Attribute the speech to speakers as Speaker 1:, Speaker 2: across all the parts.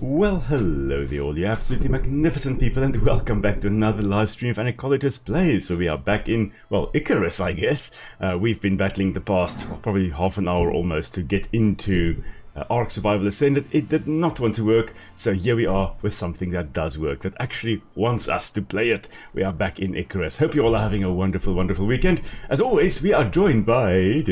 Speaker 1: Well, hello there all you absolutely magnificent people, and welcome back to another live stream of an Ecologist Plays. So we are back in, well, Icarus, I guess. We've been battling the past, probably half an hour almost, to get into Ark Survival Ascended. It did not want to work, so here we are with something that does work, that actually wants us to play it. We are back in Icarus. Hope you all are having a wonderful, wonderful weekend. As always, we are joined by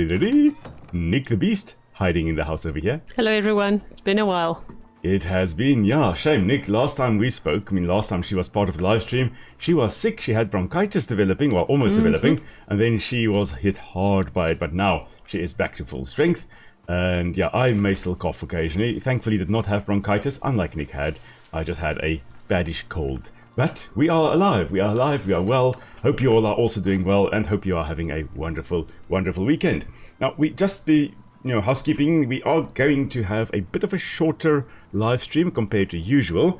Speaker 1: Nick the Beast, hiding in the house over here.
Speaker 2: Hello everyone, it's been a while.
Speaker 1: It has been, yeah, shame. Nick, last time we spoke, last time she was part of the live stream, she was sick, she had bronchitis developing, well, almost developing, and then she was hit hard by it, but now she is back to full strength. And yeah, I may still cough occasionally. Thankfully did not have bronchitis, unlike Nick had. I just had a baddish cold. But we are alive, we are well. Hope you all are also doing well, and hope you are having a wonderful, wonderful weekend. Now, housekeeping, we are going to have a bit of a shorter live stream compared to usual,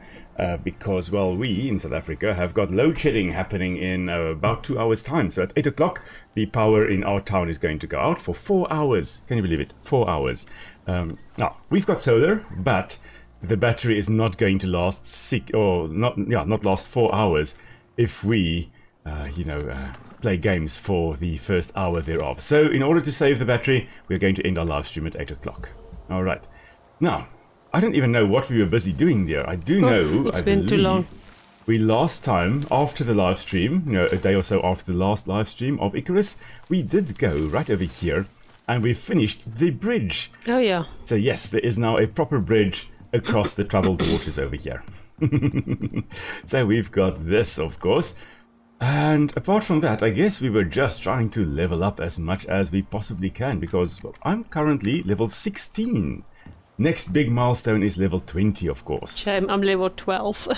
Speaker 1: because, well, we in South Africa have got load shedding happening in about 2 hours time. So at 8 o'clock, the power in our town is going to go out for 4 hours. Can you believe it? 4 hours. Now, we've got solar, but the battery is not going to last not last 4 hours if we, play games for the first hour thereof. So in order to save the battery, we're going to end our live stream at 8 o'clock. All right. Now, I don't even know what we were busy doing there. I do know,
Speaker 2: it's been too long.
Speaker 1: We last time, after the live stream, a day or so after the last live stream of Icarus, we did go right over here and we finished the bridge.
Speaker 2: Oh yeah.
Speaker 1: So yes, there is now a proper bridge across the troubled waters over here. So we've got this, of course. And apart from that, I guess we were just trying to level up as much as we possibly can, because I'm currently level 16. Next big milestone is level 20, of course.
Speaker 2: Shame, I'm level 12.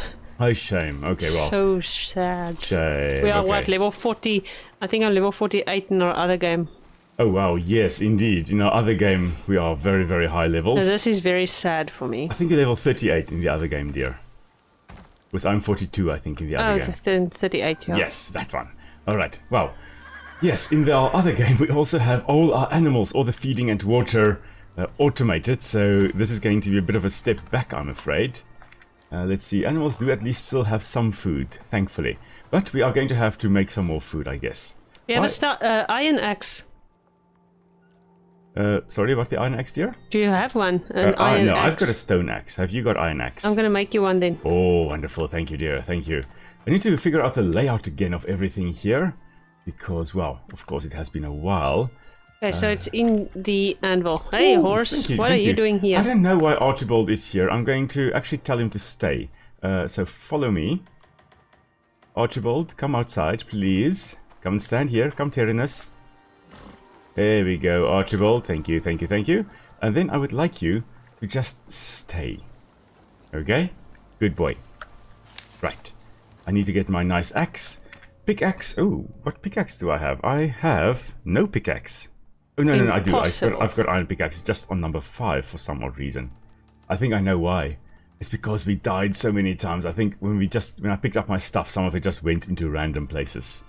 Speaker 1: Oh, shame. Okay, well.
Speaker 2: So sad.
Speaker 1: Shame.
Speaker 2: We are
Speaker 1: okay.
Speaker 2: what, level 40? I think I'm level 48 in our other game.
Speaker 1: Oh, wow. Yes, indeed. In our other game, we are very, very high levels.
Speaker 2: So this is very sad for me.
Speaker 1: I think you're level 38 in the other game, dear. Because I'm 42, I think, in the other game.
Speaker 2: 38, yeah.
Speaker 1: Yes, that one. All right. Well, yes, in our other game, we also have all our animals, all the feeding and water automated. So this is going to be a bit of a step back, I'm afraid. Let's see. Animals do at least still have some food, thankfully. But we are going to have to make some more food, I guess.
Speaker 2: We have a iron axe.
Speaker 1: Sorry about the iron axe, dear?
Speaker 2: Do you have one? An iron axe?
Speaker 1: No, I've got a stone axe. Have you got iron axe?
Speaker 2: I'm going to make you one then.
Speaker 1: Oh, wonderful. Thank you, dear. Thank you. I need to figure out the layout again of everything here. Because, well, of course, it has been a while.
Speaker 2: Okay, so it's in the anvil. Hey, horse, what are you doing here?
Speaker 1: I don't know why Archibald is here. I'm going to actually tell him to stay. So follow me. Archibald, come outside, please. Come and stand here. Come, Tyrannus. There we go, Archibald. Thank you, thank you, thank you. And then I would like you to just stay. Okay? Good boy. Right. I need to get my nice axe. Pickaxe. Oh, what pickaxe do I have? I have no pickaxe. Oh, no, I do. I've got iron pickaxe. It's just on number 5 for some odd reason. I think I know why. It's because we died so many times. I think when I picked up my stuff, some of it just went into random places.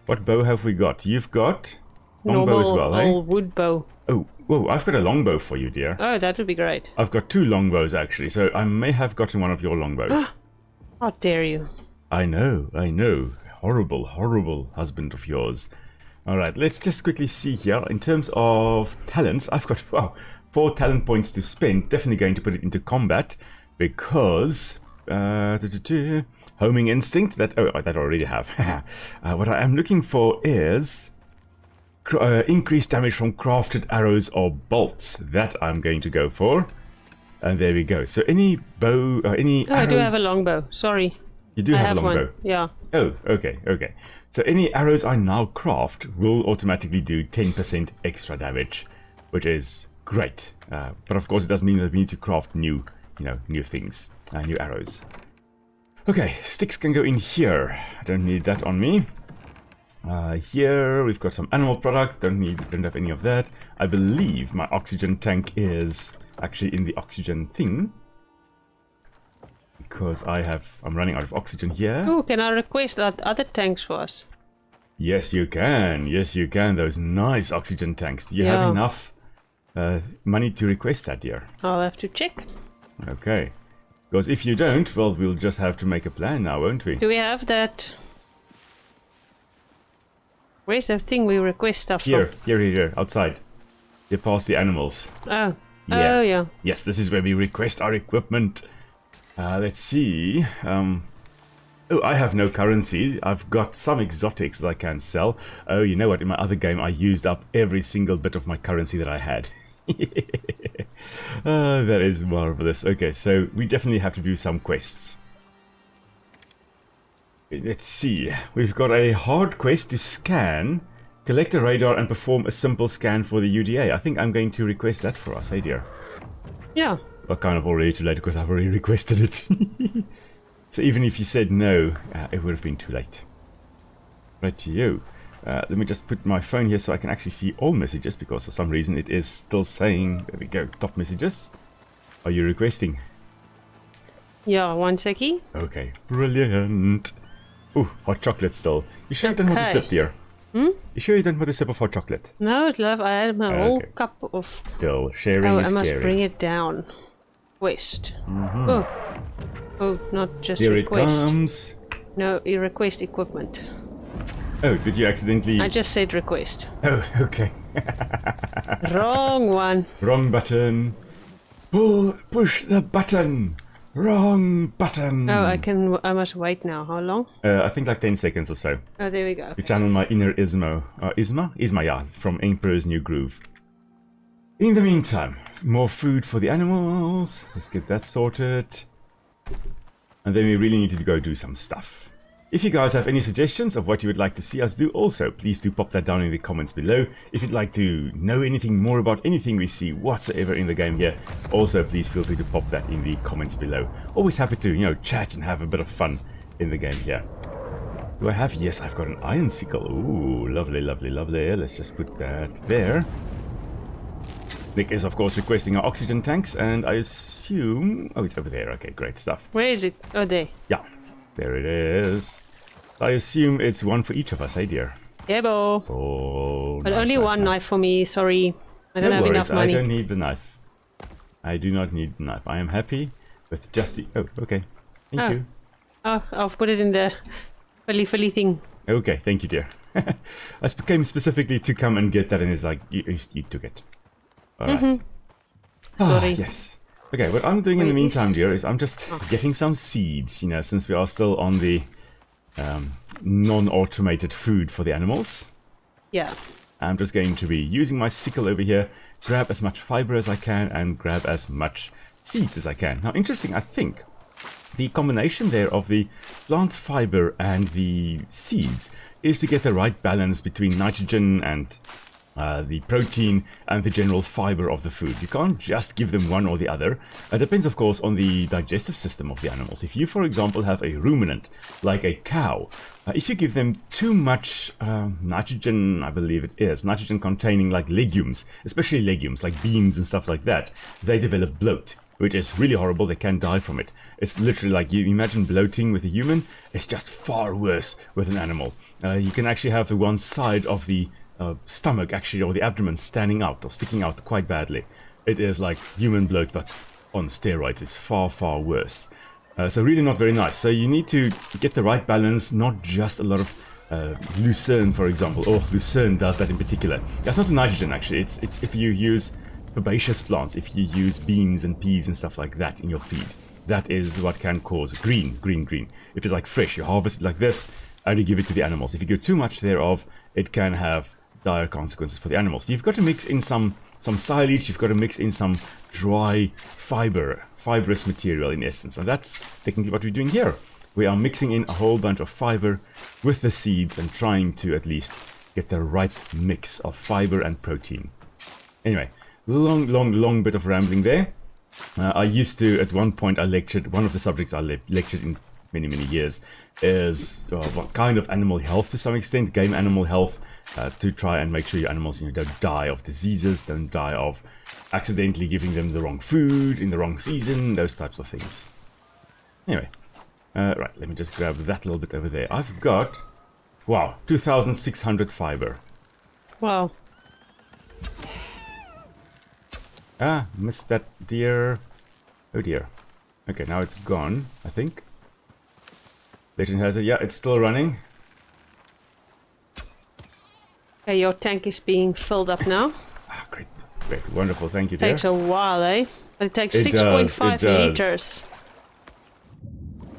Speaker 1: What bow have we got? You've got longbow as well, eh?
Speaker 2: Normal wood bow.
Speaker 1: Oh, whoa, I've got a longbow for you, dear.
Speaker 2: Oh, that would be great.
Speaker 1: I've got 2 longbows, actually, so I may have gotten one of your longbows.
Speaker 2: How dare you? I
Speaker 1: know. Horrible, horrible husband of yours. Alright, let's just quickly see here. In terms of talents, I've got 4 talent points to spend. Definitely going to put it into combat, because... homing instinct, that I already have. What I am looking for is... increased damage from crafted arrows or bolts. That I'm going to go for. And there we go. So any bow, any arrows...
Speaker 2: I do have a longbow. Sorry.
Speaker 1: You do have a longbow?
Speaker 2: One. Yeah.
Speaker 1: Oh, okay. So any arrows I now craft will automatically do 10% extra damage, which is great. But of course, it does mean that we need to craft new things, new arrows. Okay, sticks can go in here. I don't need that on me. Here we've got some animal products. Don't have any of that. I believe my oxygen tank is actually in the oxygen thing, because I'm running out of oxygen here.
Speaker 2: Oh, can I request other tanks for us?
Speaker 1: Yes, you can. Yes, you can. Those nice oxygen tanks. Do you have enough money to request that, dear?
Speaker 2: I'll have to check.
Speaker 1: Okay. Because if you don't, well, we'll just have to make a plan now, won't we?
Speaker 2: Do we have that? Where's the thing we request stuff
Speaker 1: Here,
Speaker 2: from?
Speaker 1: here, outside. They pass the animals.
Speaker 2: Oh.
Speaker 1: Yeah.
Speaker 2: Oh, yeah.
Speaker 1: Yes, this is where we request our equipment. Let's see. Oh, I have no currency. I've got some exotics that I can sell. Oh, you know what? In my other game, I used up every single bit of my currency that I had. That is marvelous. Okay, so we definitely have to do some quests. Let's see. We've got a hard quest to scan, collect a radar, and perform a simple scan for the UDA. I think I'm going to request that for us, hey dear.
Speaker 2: Yeah.
Speaker 1: Well, kind of already too late because I've already requested it. So even if you said no, it would have been too late. Right to you. Let me just put my phone here so I can actually see all messages, because for some reason it is still saying, there we go, top messages. Are you requesting?
Speaker 2: Yeah, one seckie.
Speaker 1: Okay, brilliant. Ooh, hot chocolate still. You sure you don't want a sip, dear? You sure you don't want a sip of hot chocolate?
Speaker 2: No, love, I had my whole cup of...
Speaker 1: Still, sharing
Speaker 2: Oh,
Speaker 1: is
Speaker 2: I must
Speaker 1: caring.
Speaker 2: bring it down. Quest. Oh. Oh, not just
Speaker 1: Here
Speaker 2: request.
Speaker 1: it comes.
Speaker 2: No, you request equipment.
Speaker 1: Oh, did you accidentally...
Speaker 2: I just said request.
Speaker 1: Oh, okay.
Speaker 2: Wrong one.
Speaker 1: Wrong button. Push the button. Wrong button.
Speaker 2: Oh, I must wait now. How long?
Speaker 1: I think like 10 seconds or so.
Speaker 2: Oh, there we go.
Speaker 1: To channel my inner Ismo. Isma? Isma, yeah, from Emperor's New Groove. In the meantime, more food for the animals. Let's get that sorted. And then we really need to go do some stuff. If you guys have any suggestions of what you would like to see us do also, please do pop that down in the comments below. If you'd like to know anything more about anything we see whatsoever in the game here, also please feel free to pop that in the comments below. Always happy to, you know, chat and have a bit of fun in the game here. Do I have? Yes, I've got an iron sickle. Ooh, lovely, lovely, lovely. Let's just put that there. Nick is, of course, requesting our oxygen tanks, and I assume... Oh, it's over there. Okay, great stuff.
Speaker 2: Where is it? Oh, there.
Speaker 1: Yeah, there it is. I assume it's one for each of us, hey dear?
Speaker 2: Yeah, bo.
Speaker 1: Oh,
Speaker 2: But
Speaker 1: nice,
Speaker 2: only
Speaker 1: nice,
Speaker 2: one
Speaker 1: nice.
Speaker 2: knife for me, sorry. I don't have enough money.
Speaker 1: I don't need the knife. I do not need the knife. I am happy with just the... Oh, okay. Thank you.
Speaker 2: Oh, I'll put it in the filly thing.
Speaker 1: Okay, thank you, dear. I came specifically to come and get that, and it's like, you took it. Alright.
Speaker 2: Sorry.
Speaker 1: Yes. Okay, what I'm doing in the meantime, dear, is I'm just getting some seeds, you know, since we are still on the non-automated food for the animals.
Speaker 2: Yeah.
Speaker 1: I'm just going to be using my sickle over here, grab as much fiber as I can, and grab as much seeds as I can. Now, interesting, I think the combination there of the plant fiber and the seeds is to get the right balance between nitrogen and the protein and the general fiber of the food. You can't just give them one or the other. It depends, of course, on the digestive system of the animals. If you, for example, have a ruminant, like a cow, if you give them too much nitrogen, I believe it is, nitrogen containing like legumes, especially legumes like beans and stuff like that, they develop bloat, which is really horrible. They can die from it. It's literally like, you imagine bloating with a human, it's just far worse with an animal. You can actually have the one side of the stomach actually, or the abdomen, standing out or sticking out quite badly. It is like human bloat, but on steroids. It's far, far worse. So really not very nice. So you need to get the right balance, not just a lot of lucerne, for example. Oh, lucerne does that in particular. That's not the nitrogen, actually. It's if you use herbaceous plants, if you use beans and peas and stuff like that in your feed. That is what can cause green. If it's like fresh, you harvest it like this, and you give it to the animals. If you give too much thereof, it can have dire consequences for the animals. You've got to mix in some silage, you've got to mix in some dry fibrous material in essence. And that's technically what we're doing here. We are mixing in a whole bunch of fiber with the seeds and trying to at least get the right mix of fiber and protein. Anyway, long bit of rambling there. I used to, at one point, I lectured, one of the subjects I lectured in many years is what kind of animal health, to some extent, game animal health, to try and make sure your animals, you know, don't die of diseases, don't die of accidentally giving them the wrong food in the wrong season, those types of things. Anyway, right, let me just grab that little bit over there. I've got, wow, 2,600 fiber.
Speaker 2: Wow.
Speaker 1: Ah, missed that deer. Oh dear. Okay, now it's gone, I think. Legend has it. Yeah, it's still running.
Speaker 2: Okay, your tank is being filled up now.
Speaker 1: Ah, great. Great. Wonderful. Thank you, dear.
Speaker 2: Takes a while, eh? But it takes
Speaker 1: It
Speaker 2: 6.5
Speaker 1: does.
Speaker 2: liters.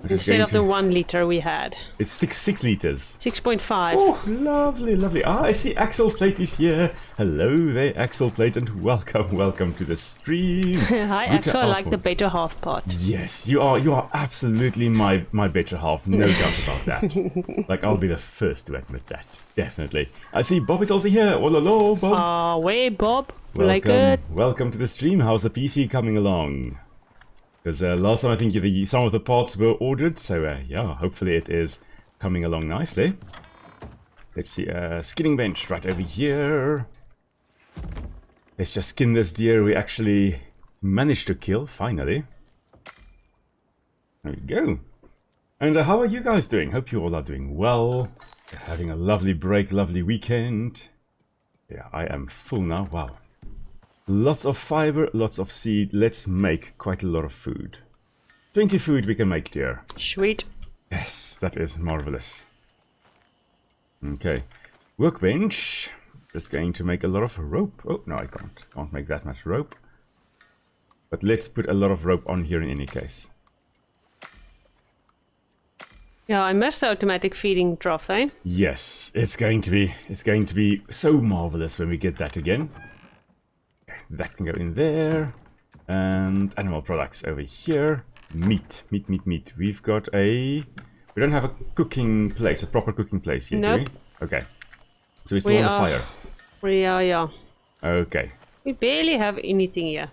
Speaker 2: Instead of the 1 liter we had.
Speaker 1: It's 6 liters.
Speaker 2: 6.5.
Speaker 1: Oh, lovely, lovely. Ah, I see Axel Plate is here. Hello there, Axel Plate, and welcome to the stream.
Speaker 2: Hi, Axel. I like the better half part.
Speaker 1: Yes, you are absolutely my better half. No doubt about that. Like, I'll be the first to admit that. Definitely. I see Bob is also here. Oh, hello, Bob.
Speaker 2: Ah, way, Bob.
Speaker 1: Welcome,
Speaker 2: Like it.
Speaker 1: welcome to the stream. How's the PC coming along? Because last time I think some of the parts were ordered, so yeah, hopefully it is coming along nicely. Let's see, skinning bench right over here. Let's just skin this deer we actually managed to kill, finally. There we go. And how are you guys doing? Hope you all are doing well. Having a lovely break, lovely weekend. Yeah, I am full now, wow. Lots of fiber, lots of seed. Let's make quite a lot of food. 20 food we can make, dear.
Speaker 2: Sweet.
Speaker 1: Yes, that is marvelous. Okay. Workbench. Just going to make a lot of rope. Oh, no, I can't. Can't make that much rope. But let's put a lot of rope on here in any case.
Speaker 2: Yeah, I missed the automatic feeding trough, eh?
Speaker 1: Yes, it's going to be so marvelous when we get that again. That can go in there. And animal products over here. Meat. We've got we don't have a cooking place, a proper cooking place here,
Speaker 2: nope.
Speaker 1: do we? Okay. So we're still on the fire.
Speaker 2: Yeah.
Speaker 1: Okay.
Speaker 2: We barely have anything here.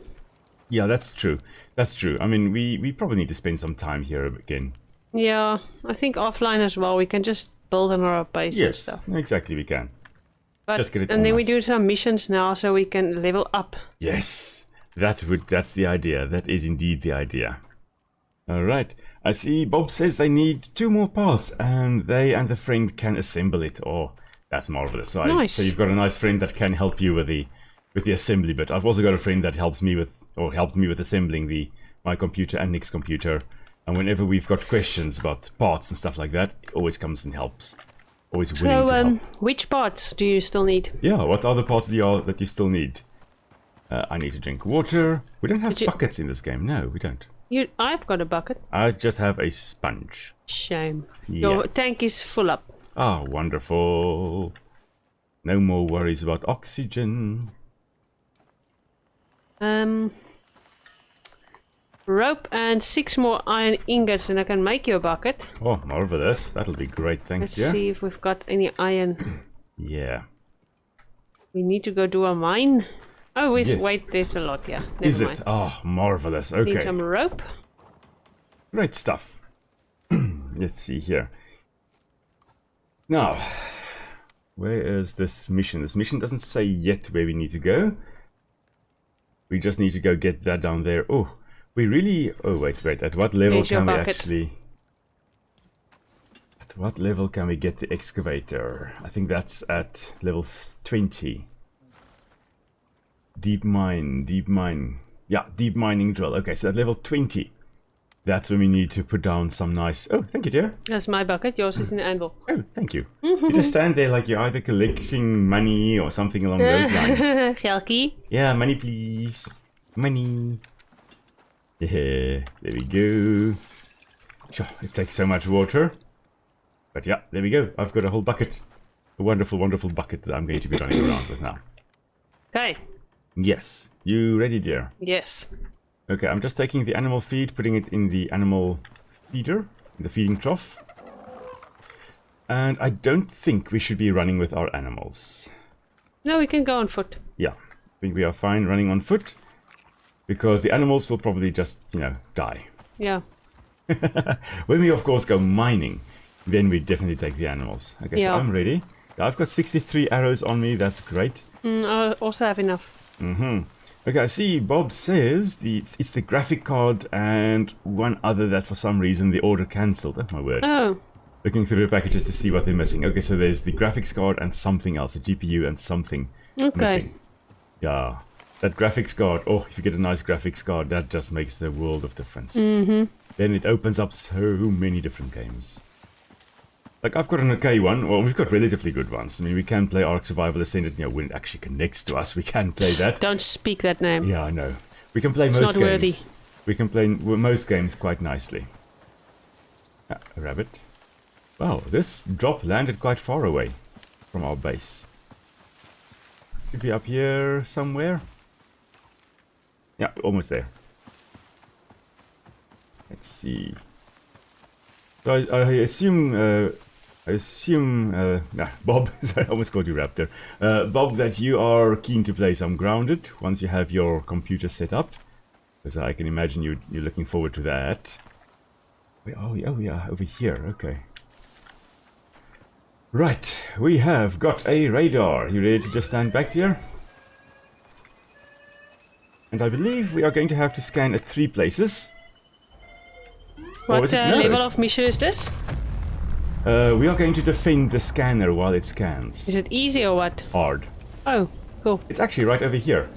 Speaker 1: Yeah, that's true. That's true. I mean, we probably need to spend some time here again.
Speaker 2: Yeah, I think offline as well. We can just build on our base and stuff.
Speaker 1: Yes, exactly, we can.
Speaker 2: But,
Speaker 1: just get it
Speaker 2: and then we
Speaker 1: us.
Speaker 2: do some missions now so we can level up.
Speaker 1: Yes, that's the idea. That is indeed the idea. All right. I see Bob says they need 2 more parts and they and the friend can assemble it. Oh, that's marvelous. So,
Speaker 2: nice.
Speaker 1: So you've got a nice friend that can help you with the assembly bit. I've also got a friend that helped me with assembling my computer and Nick's computer. And whenever we've got questions about parts and stuff like that, it always comes and helps. Always willing to help.
Speaker 2: Which parts do you still need?
Speaker 1: Yeah, what are the parts that you still need? I need to drink water. We don't have buckets in this game. No, we don't.
Speaker 2: I've got a bucket.
Speaker 1: I just have a sponge.
Speaker 2: Shame.
Speaker 1: Yeah.
Speaker 2: Your tank is full up.
Speaker 1: Ah, wonderful. No more worries about oxygen.
Speaker 2: Rope and 6 more iron ingots and I can make you a bucket.
Speaker 1: Oh, marvelous. That'll be great. Thanks,
Speaker 2: Let's see if we've got any iron.
Speaker 1: Yeah.
Speaker 2: We need to go do a mine. Oh,
Speaker 1: Yes.
Speaker 2: wait, there's a lot, yeah. Never
Speaker 1: Is
Speaker 2: mind.
Speaker 1: it? Oh, marvelous. Okay.
Speaker 2: Need some rope.
Speaker 1: Great stuff. Let's see here. Now, where is this mission? This mission doesn't say yet where we need to go. We just need to go get that down there. Oh, we really... Oh, wait. At what level can we actually... At what level can we get the excavator? I think that's at level 20. Deep mine. Yeah, deep mining drill. Okay, so at level 20. That's when we need to put down some nice... Oh, thank you, dear.
Speaker 2: That's my bucket. Yours is in the anvil.
Speaker 1: Oh, thank you. You just stand there like you're either collecting money or something along those lines.
Speaker 2: Gelkie.
Speaker 1: Yeah, money please. Money. Yeah, there we go. Sure, it takes so much water. But yeah, there we go. I've got a whole bucket. A wonderful, wonderful bucket that I'm going to be running around with now.
Speaker 2: Okay.
Speaker 1: Yes. You ready, dear?
Speaker 2: Yes.
Speaker 1: Okay, I'm just taking the animal feed, putting it in the animal feeder, in the feeding trough. And I don't think we should be running with our animals.
Speaker 2: No, we can go on foot.
Speaker 1: Yeah, I think we are fine running on foot. Because the animals will probably just, die.
Speaker 2: Yeah.
Speaker 1: When we, of course, go mining, then we definitely take the animals. Okay, so I'm ready. I've got 63 arrows on me. That's great.
Speaker 2: I also have enough.
Speaker 1: Okay, I see Bob says it's the graphic card and one other that for some reason the order cancelled. Oh, my word.
Speaker 2: Oh.
Speaker 1: Looking through the packages to see what they're missing. Okay, so there's the graphics card and something else. A GPU and something missing. Yeah. That graphics card, oh, if you get a nice graphics card, that just makes the world of difference. Then it opens up so many different games. Like, I've got an okay one. Well, we've got relatively good ones. I mean, we can play Ark Survival Ascended, you know, when it actually connects to us. We can play that.
Speaker 2: Don't speak that name.
Speaker 1: Yeah, I know. We can play
Speaker 2: It's
Speaker 1: most
Speaker 2: not
Speaker 1: games.
Speaker 2: worthy.
Speaker 1: We can play most games quite nicely. Ah, a rabbit. Wow, this drop landed quite far away from our base. Should be up here somewhere. Yeah, almost there. Let's see. So I assume, Bob, sorry, I almost called you Raptor. Bob, that you are keen to play some Grounded once you have your computer set up. Because I can imagine you're looking forward to that. Oh, yeah, over here, okay. Right, we have got a radar. You ready to just stand back, dear? And I believe we are going to have to scan at 3 places.
Speaker 2: What level of mission is this?
Speaker 1: We are going to defend the scanner while it scans.
Speaker 2: Is it easy or what?
Speaker 1: Hard.
Speaker 2: Oh, cool.
Speaker 1: It's actually right over here.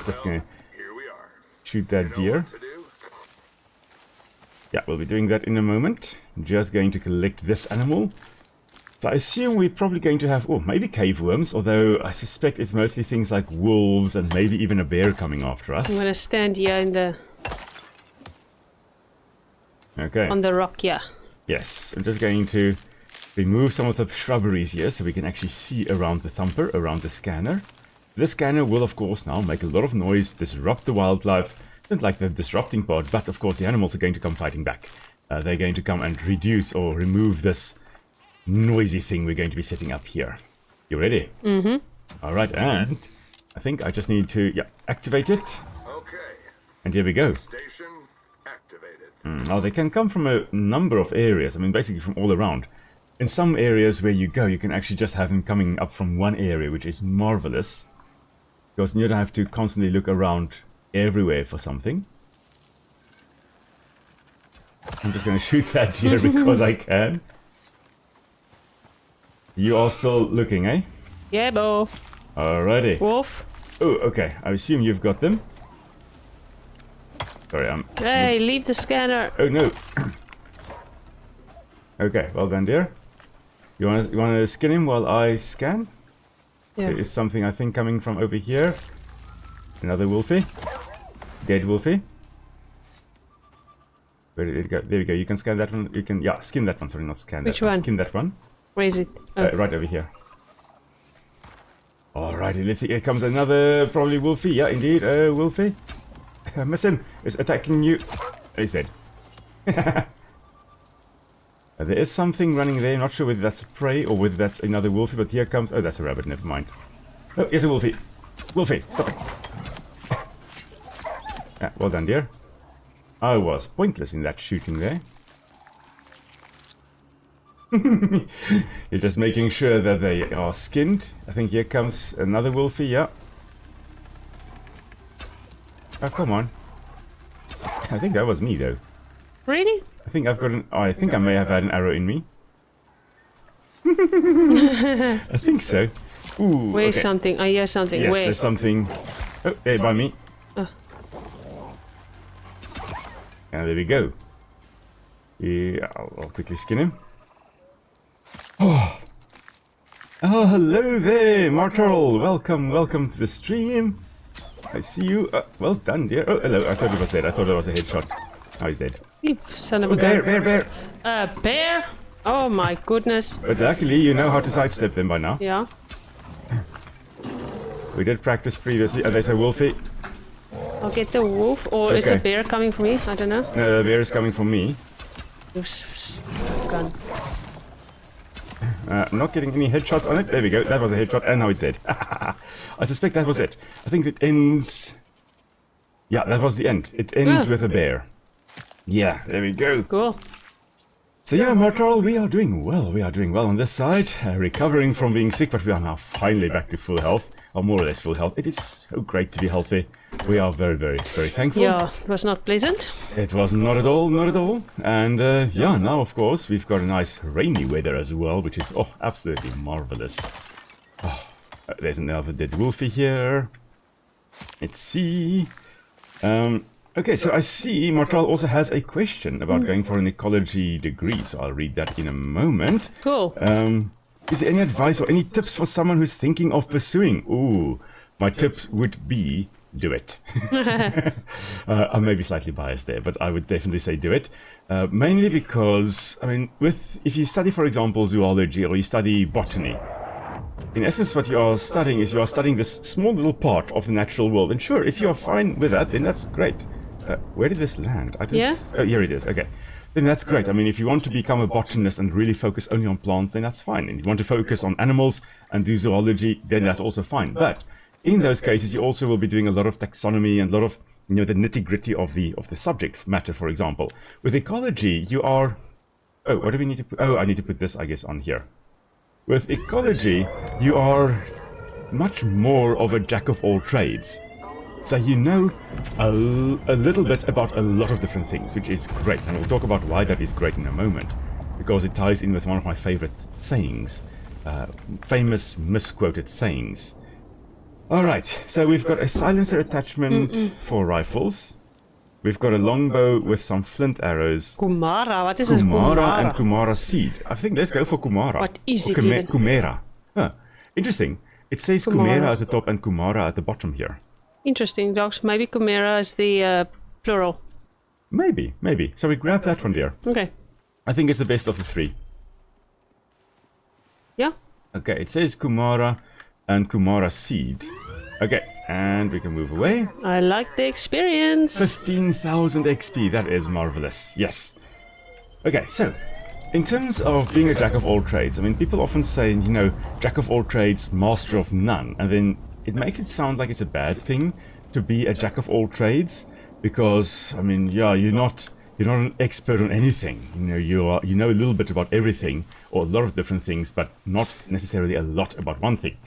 Speaker 1: Just gonna shoot that deer. Yeah, we'll be doing that in a moment. Just going to collect this animal. So I assume we're probably going to have, oh, maybe cave worms, although I suspect it's mostly things like wolves and maybe even a bear coming after us.
Speaker 2: I'm gonna stand here in the...
Speaker 1: Okay.
Speaker 2: On the rock, yeah.
Speaker 1: Yes, I'm just going to remove some of the shrubberies here so we can actually see around the thumper, around the scanner. This scanner will, of course, now make a lot of noise, disrupt the wildlife. Don't like the disrupting part, but of course the animals are going to come fighting back. They're going to come and reduce or remove this noisy thing we're going to be setting up here. You ready? Mm-hmm. All right, and I think I just need to activate it.
Speaker 3: Okay.
Speaker 1: And here we go.
Speaker 3: Station activated.
Speaker 1: Now they can come from a number of areas. I mean, basically from all around. In some areas where you go, you can actually just have them coming up from one area, which is marvelous. Because you don't have to constantly look around everywhere for something. I'm just going to shoot that deer because I can. You are still looking, eh?
Speaker 2: Yeah, bo.
Speaker 1: Alrighty.
Speaker 2: Wolf.
Speaker 1: Oh, okay. I assume you've got them. Sorry,
Speaker 2: Hey, leave the scanner.
Speaker 1: Oh no. Okay, well done, dear. You wanna skin him while I scan?
Speaker 2: Yeah.
Speaker 1: There is something I think coming from over here. Another wolfie. Dead wolfie. Where did it go? There we go. You can scan that one. You can skin that one. Sorry, not scan that
Speaker 2: Which
Speaker 1: one.
Speaker 2: one?
Speaker 1: Skin that one.
Speaker 2: Where is it? Oh.
Speaker 1: Right over here. Alrighty, let's see. Here comes another probably wolfie. Yeah, indeed, wolfie. Miss him. It's attacking you. He's dead. There is something running there. Not sure whether that's a prey or whether that's another wolfie, but here comes... Oh, that's a rabbit. Never mind. Oh, here's a wolfie. Wolfie, stop it. Well done, dear. I was pointless in that shooting there. You're just making sure that they are skinned. I think here comes another wolfie, yeah. Oh, come on. I think that was me, though.
Speaker 2: Really?
Speaker 1: I think I've got an... Oh, I think I may have had an arrow in me. I think so. Ooh,
Speaker 2: Where's
Speaker 1: okay.
Speaker 2: something? I hear something.
Speaker 1: Yes,
Speaker 2: Where?
Speaker 1: there's something... Oh, hey, by me. And there we go. Yeah, I'll quickly skin him. Oh, hello there, Martel. Welcome to the stream. I see you. Well done, dear. Oh, hello. I thought he was dead. I thought it was a headshot. Now he's dead.
Speaker 2: You son of a gun.
Speaker 1: Bear.
Speaker 2: A bear? Oh my goodness.
Speaker 1: But luckily, you know how to sidestep them by now.
Speaker 2: Yeah.
Speaker 1: We did practice previously. Oh, there's a wolfie.
Speaker 2: I'll get the wolf, or is the
Speaker 1: Okay.
Speaker 2: bear coming for me? I don't know.
Speaker 1: No, the bear is coming from me.
Speaker 2: Gun.
Speaker 1: I'm not getting any headshots on it. There we go. That was a headshot, and now it's dead. I suspect that was it. I think it ends... Yeah, that was the end. It ends with a bear. Yeah, there we go.
Speaker 2: Cool.
Speaker 1: So yeah, Martel, we are doing well. We are doing well on this side. Recovering from being sick, but we are now finally back to full health. Or more or less full health. It is so great to be healthy. We are very, very, very thankful.
Speaker 2: Yeah, it was not pleasant.
Speaker 1: It was not at all, not at all. And yeah, now of course we've got a nice rainy weather as well, which is absolutely marvelous. Oh, There's another dead wolfie here. Let's see. Okay, so I see Martel also has a question about going for an ecology degree, so I'll read that in a moment.
Speaker 2: Cool.
Speaker 1: Is there any advice or any tips for someone who's thinking of pursuing? Ooh, my tip would be do it. I may be slightly biased there, but I would definitely say do it. Mainly because, I mean, if you study, for example, zoology or you study botany, in essence, what you are studying is you are studying this small little part of the natural world. And sure, if you're fine with that, then that's great. Where did this land? Oh, here it is. Okay. Then that's great. I mean, if you want to become a botanist and really focus only on plants, then that's fine. And if you want to focus on animals and do zoology, then that's also fine. But in those cases, you also will be doing a lot of taxonomy and a lot of, you know, the nitty-gritty of the subject matter, for example. With ecology, you are... Oh, what do we need to put? Oh, I need to put this, I guess, on here. With ecology, you are much more of a jack of all trades. So you know a little bit about a lot of different things, which is great. And we'll talk about why that is great in a moment, because it ties in with one of my favorite sayings, famous misquoted sayings. Alright, so we've got a silencer attachment for rifles. We've got a longbow with some flint arrows.
Speaker 2: Kumara, what is this?
Speaker 1: Kumara and Kumara seed. I think let's go for Kumara.
Speaker 2: What is
Speaker 1: or
Speaker 2: it even?
Speaker 1: Kumera. Huh. Interesting. It says Kumera at the top and Kumara at the bottom here.
Speaker 2: Interesting, dogs. Maybe Kumera is the plural.
Speaker 1: Maybe. So we grab that one there.
Speaker 2: Okay.
Speaker 1: I think it's the best of the three.
Speaker 2: Yeah.
Speaker 1: Okay, it says Kumara and Kumara seed. Okay, and we can move away.
Speaker 2: I like the experience.
Speaker 1: 15,000 XP, that is marvelous. Yes. Okay, so in terms of being a jack of all trades, I mean, people often say, you know, jack of all trades, master of none, and then it makes it sound like it's a bad thing to be a jack of all trades, because, I mean, yeah, you're not an expert on anything. You know, you know a little bit about everything, or a lot of different things, but not necessarily a lot about one thing.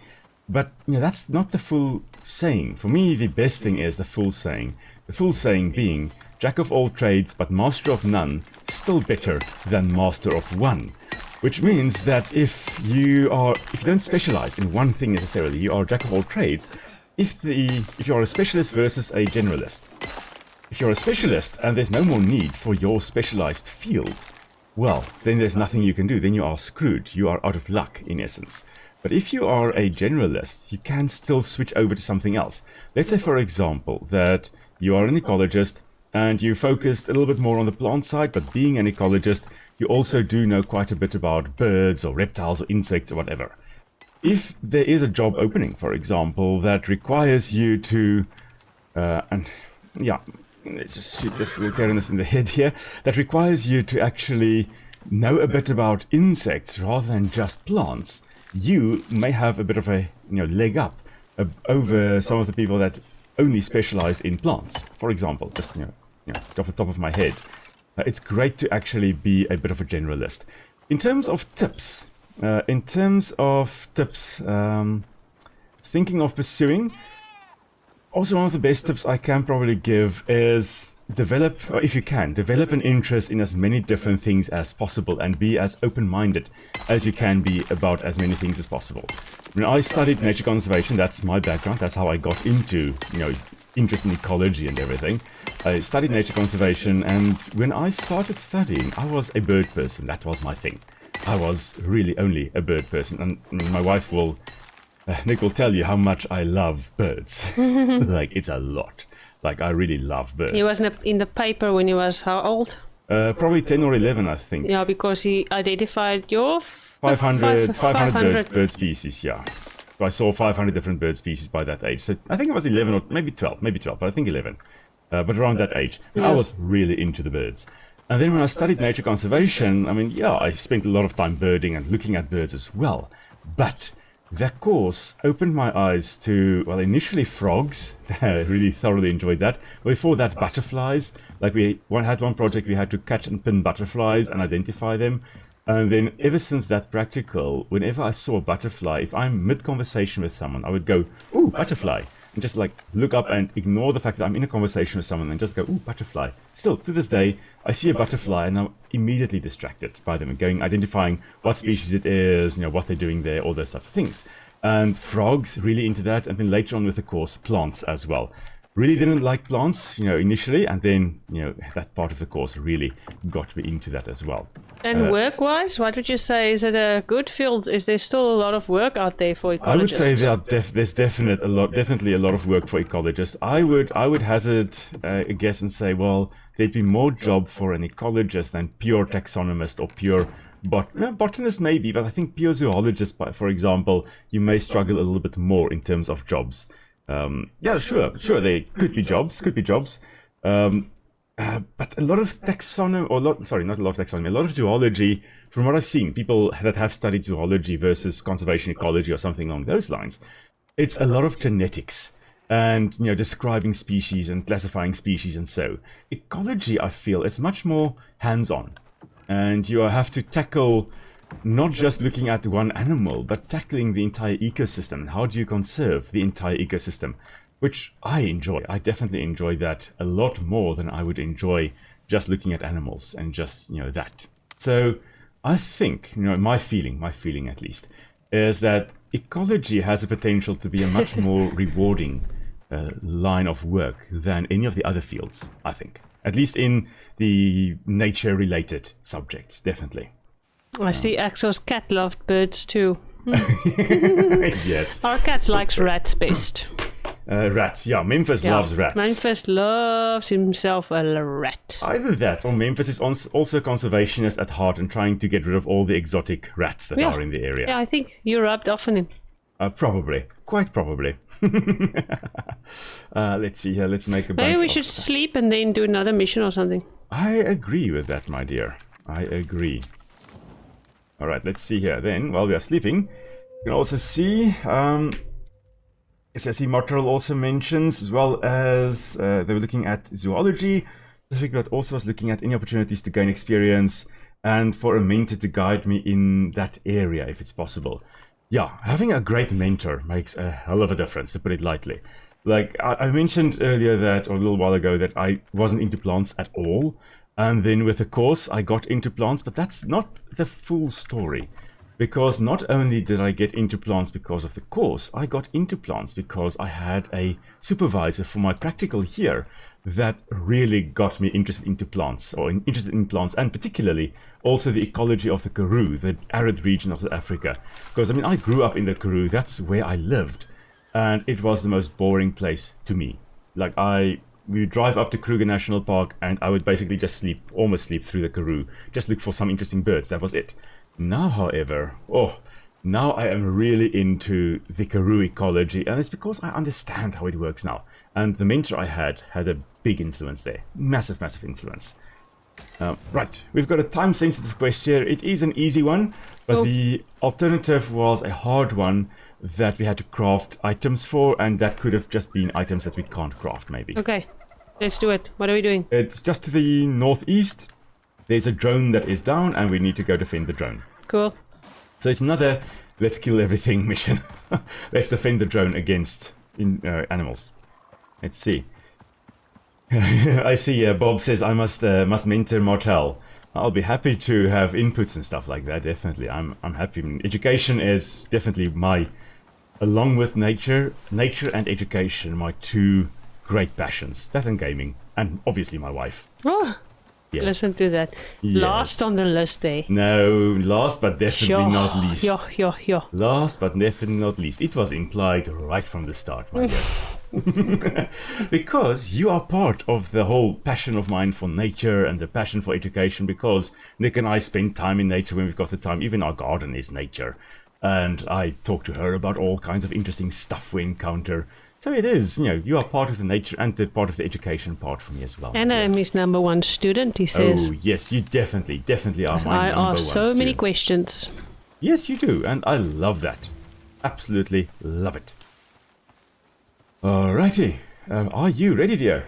Speaker 1: But, you know, that's not the full saying. For me, the best thing is the full saying. The full saying being, jack of all trades, but master of none, still better than master of one. Which means that if you don't specialize in one thing necessarily, you are a jack of all trades. If you're a specialist versus a generalist, if you're a specialist and there's no more need for your specialized field, well, then there's nothing you can do. Then you are screwed. You are out of luck, in essence. But if you are a generalist, you can still switch over to something else. Let's say, for example, that you are an ecologist and you focused a little bit more on the plant side, but being an ecologist, you also do know quite a bit about birds or reptiles or insects or whatever. If there is a job opening, for example, that requires you to, let's just shoot this little Tyrannus in the head here, that requires you to actually know a bit about insects rather than just plants, you may have a bit of a leg up over some of the people that only specialize in plants. For example, just off the top of my head, it's great to actually be a bit of a generalist. In terms of tips, thinking of pursuing, also one of the best tips I can probably give is develop an interest in as many different things as possible and be as open-minded as you can be about as many things as possible. When I studied nature conservation, that's my background, that's how I got into, interest in ecology and everything. I studied nature conservation, and when I started studying, I was a bird person. That was my thing. I was really only a bird person, and my wife will, Nick will tell you how much I love birds. Like, it's a lot. Like, I really love birds.
Speaker 2: He was in the paper when he was how old?
Speaker 1: Probably 10 or 11, I think.
Speaker 2: Yeah, because he identified your
Speaker 1: 500 bird species, yeah. So I saw 500 different bird species by that age. So I think it was 11 or maybe 12, but I think 11. But around that age, yeah. I was really into the birds. And then when I studied nature conservation, I mean, yeah, I spent a lot of time birding and looking at birds as well. But that course opened my eyes to, well, initially frogs. I really thoroughly enjoyed that. Before that, butterflies. Like we had one project, we had to catch and pin butterflies and identify them. And then ever since that practical, whenever I saw a butterfly, if I'm mid-conversation with someone, I would go, ooh, butterfly. And just like look up and ignore the fact that I'm in a conversation with someone and just go, ooh, butterfly. Still, to this day, I see a butterfly and I'm immediately distracted by them and identifying what species it is, what they're doing there, all those types of things. And frogs, really into that. And then later on with the course, plants as well. Really didn't like plants, initially. And then, that part of the course really got me into that as well.
Speaker 2: And work-wise, what would you say? Is it a good field? Is there still a lot of work out there for ecologists?
Speaker 1: I would say there's definitely a lot of work for ecologists. I would hazard a guess and say, well, there'd be more job for an ecologist than pure taxonomist or pure botanist maybe, but I think pure zoologist, for example, you may struggle a little bit more in terms of jobs. Yeah, sure, there could be jobs. But a lot of taxonomy, not a lot of taxonomy, a lot of zoology, from what I've seen, people that have studied zoology versus conservation ecology or something along those lines, it's a lot of genetics and, describing species and classifying species and so. Ecology, I feel, is much more hands-on. And you have to tackle not just looking at one animal, but tackling the entire ecosystem. And how do you conserve the entire ecosystem? Which I enjoy. I definitely enjoy that a lot more than I would enjoy just looking at animals and just, that. So I think, my feeling at least, is that ecology has a potential to be a much more rewarding line of work than any of the other fields, I think. At least in the nature-related subjects, definitely.
Speaker 2: I see Axel's cat loved birds too.
Speaker 1: Yes.
Speaker 2: Our cat likes rats best.
Speaker 1: Rats, yeah. Memphis loves rats.
Speaker 2: Memphis loves himself a rat.
Speaker 1: Either that, or Memphis is also a conservationist at heart and trying to get rid of all the exotic rats that are in the area.
Speaker 2: Yeah, I think you rubbed off on him.
Speaker 1: Probably. Quite probably. Let's see here. Let's make a bunch.
Speaker 2: Maybe we should sleep and then do another mission or something.
Speaker 1: I agree with that, my dear. I agree. Alright, let's see here. Then, while we are sleeping, you can also see... SSE Martel also mentions, as well as they were looking at zoology. But also was looking at any opportunities to gain experience and for a mentor to guide me in that area, if it's possible. Yeah, having a great mentor makes a hell of a difference, to put it lightly. Like, I mentioned earlier that, or a little while ago, that I wasn't into plants at all. And then with the course, I got into plants, but that's not the full story. Because not only did I get into plants because of the course, I got into plants because I had a supervisor for my practical here that really got me interested into plants, or interested in plants, and particularly also the ecology of the Karoo, the arid region of South Africa. Because, I grew up in the Karoo, that's where I lived, and it was the most boring place to me. Like, we would drive up to Kruger National Park, and I would basically just almost sleep through the Karoo, just look for some interesting birds, that was it. Now, however, now I am really into the Karoo ecology, and it's because I understand how it works now. And the mentor I had a big influence there. Massive, massive influence. Right, we've got a time-sensitive question. It is an easy one, but the alternative was a hard one that we had to craft items for, and that could have just been items that we can't craft, maybe.
Speaker 2: Okay, let's do it. What are we doing?
Speaker 1: It's just to the northeast. There's a drone that is down, and we need to go defend the drone.
Speaker 2: Cool.
Speaker 1: So it's another let's kill everything mission. Let's defend the drone against animals. Let's see. I see Bob says I must mentor Martel. I'll be happy to have inputs and stuff like that, definitely. I'm happy. Education is definitely along with nature and education, my two great passions. That and gaming. And obviously my wife.
Speaker 2: Oh.
Speaker 1: Yes.
Speaker 2: Listen to that. Yes. Last on the list, eh?
Speaker 1: No, last but definitely not least.
Speaker 2: Yeah.
Speaker 1: Last but definitely not least. It was implied right from the start, my dear. Because you are part of the whole passion of mine for nature and the passion for education, because Nick and I spend time in nature when we've got the time. Even our garden is nature. And I talk to her about all kinds of interesting stuff we encounter. So it is, you are part of the nature and the part of the education part for me as well.
Speaker 2: And I am his #1 student, he says.
Speaker 1: Oh, yes, you definitely are my
Speaker 2: number 1 student. I ask so many questions.
Speaker 1: Yes, you do, and I love that. Absolutely love it. Alrighty. Are you ready, dear?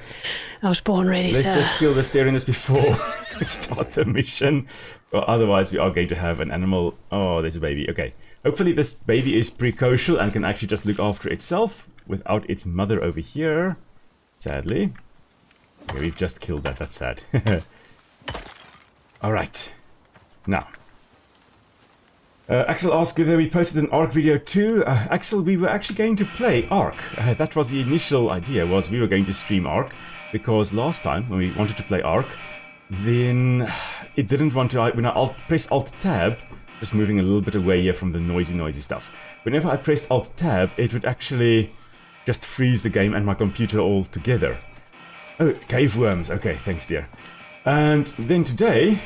Speaker 2: I was born ready, sir.
Speaker 1: Let's just kill the Styranus before we start the mission. Or otherwise, we are going to have an animal. Oh, there's a baby. Okay. Hopefully this baby is precocial and can actually just look after itself without its mother over here. Sadly. Okay, we've just killed that. That's sad. Alright. Now. Axel asked whether we posted an Ark video too. Axel, we were actually going to play Ark. That was the initial idea, was we were going to stream Ark, because last time when we wanted to play Ark, then it didn't want to. When I pressed Alt Tab, just moving a little bit away here from the noisy stuff. Whenever I pressed Alt Tab, it would actually just freeze the game and my computer altogether. Oh, cave worms. Okay, thanks, dear. And then today,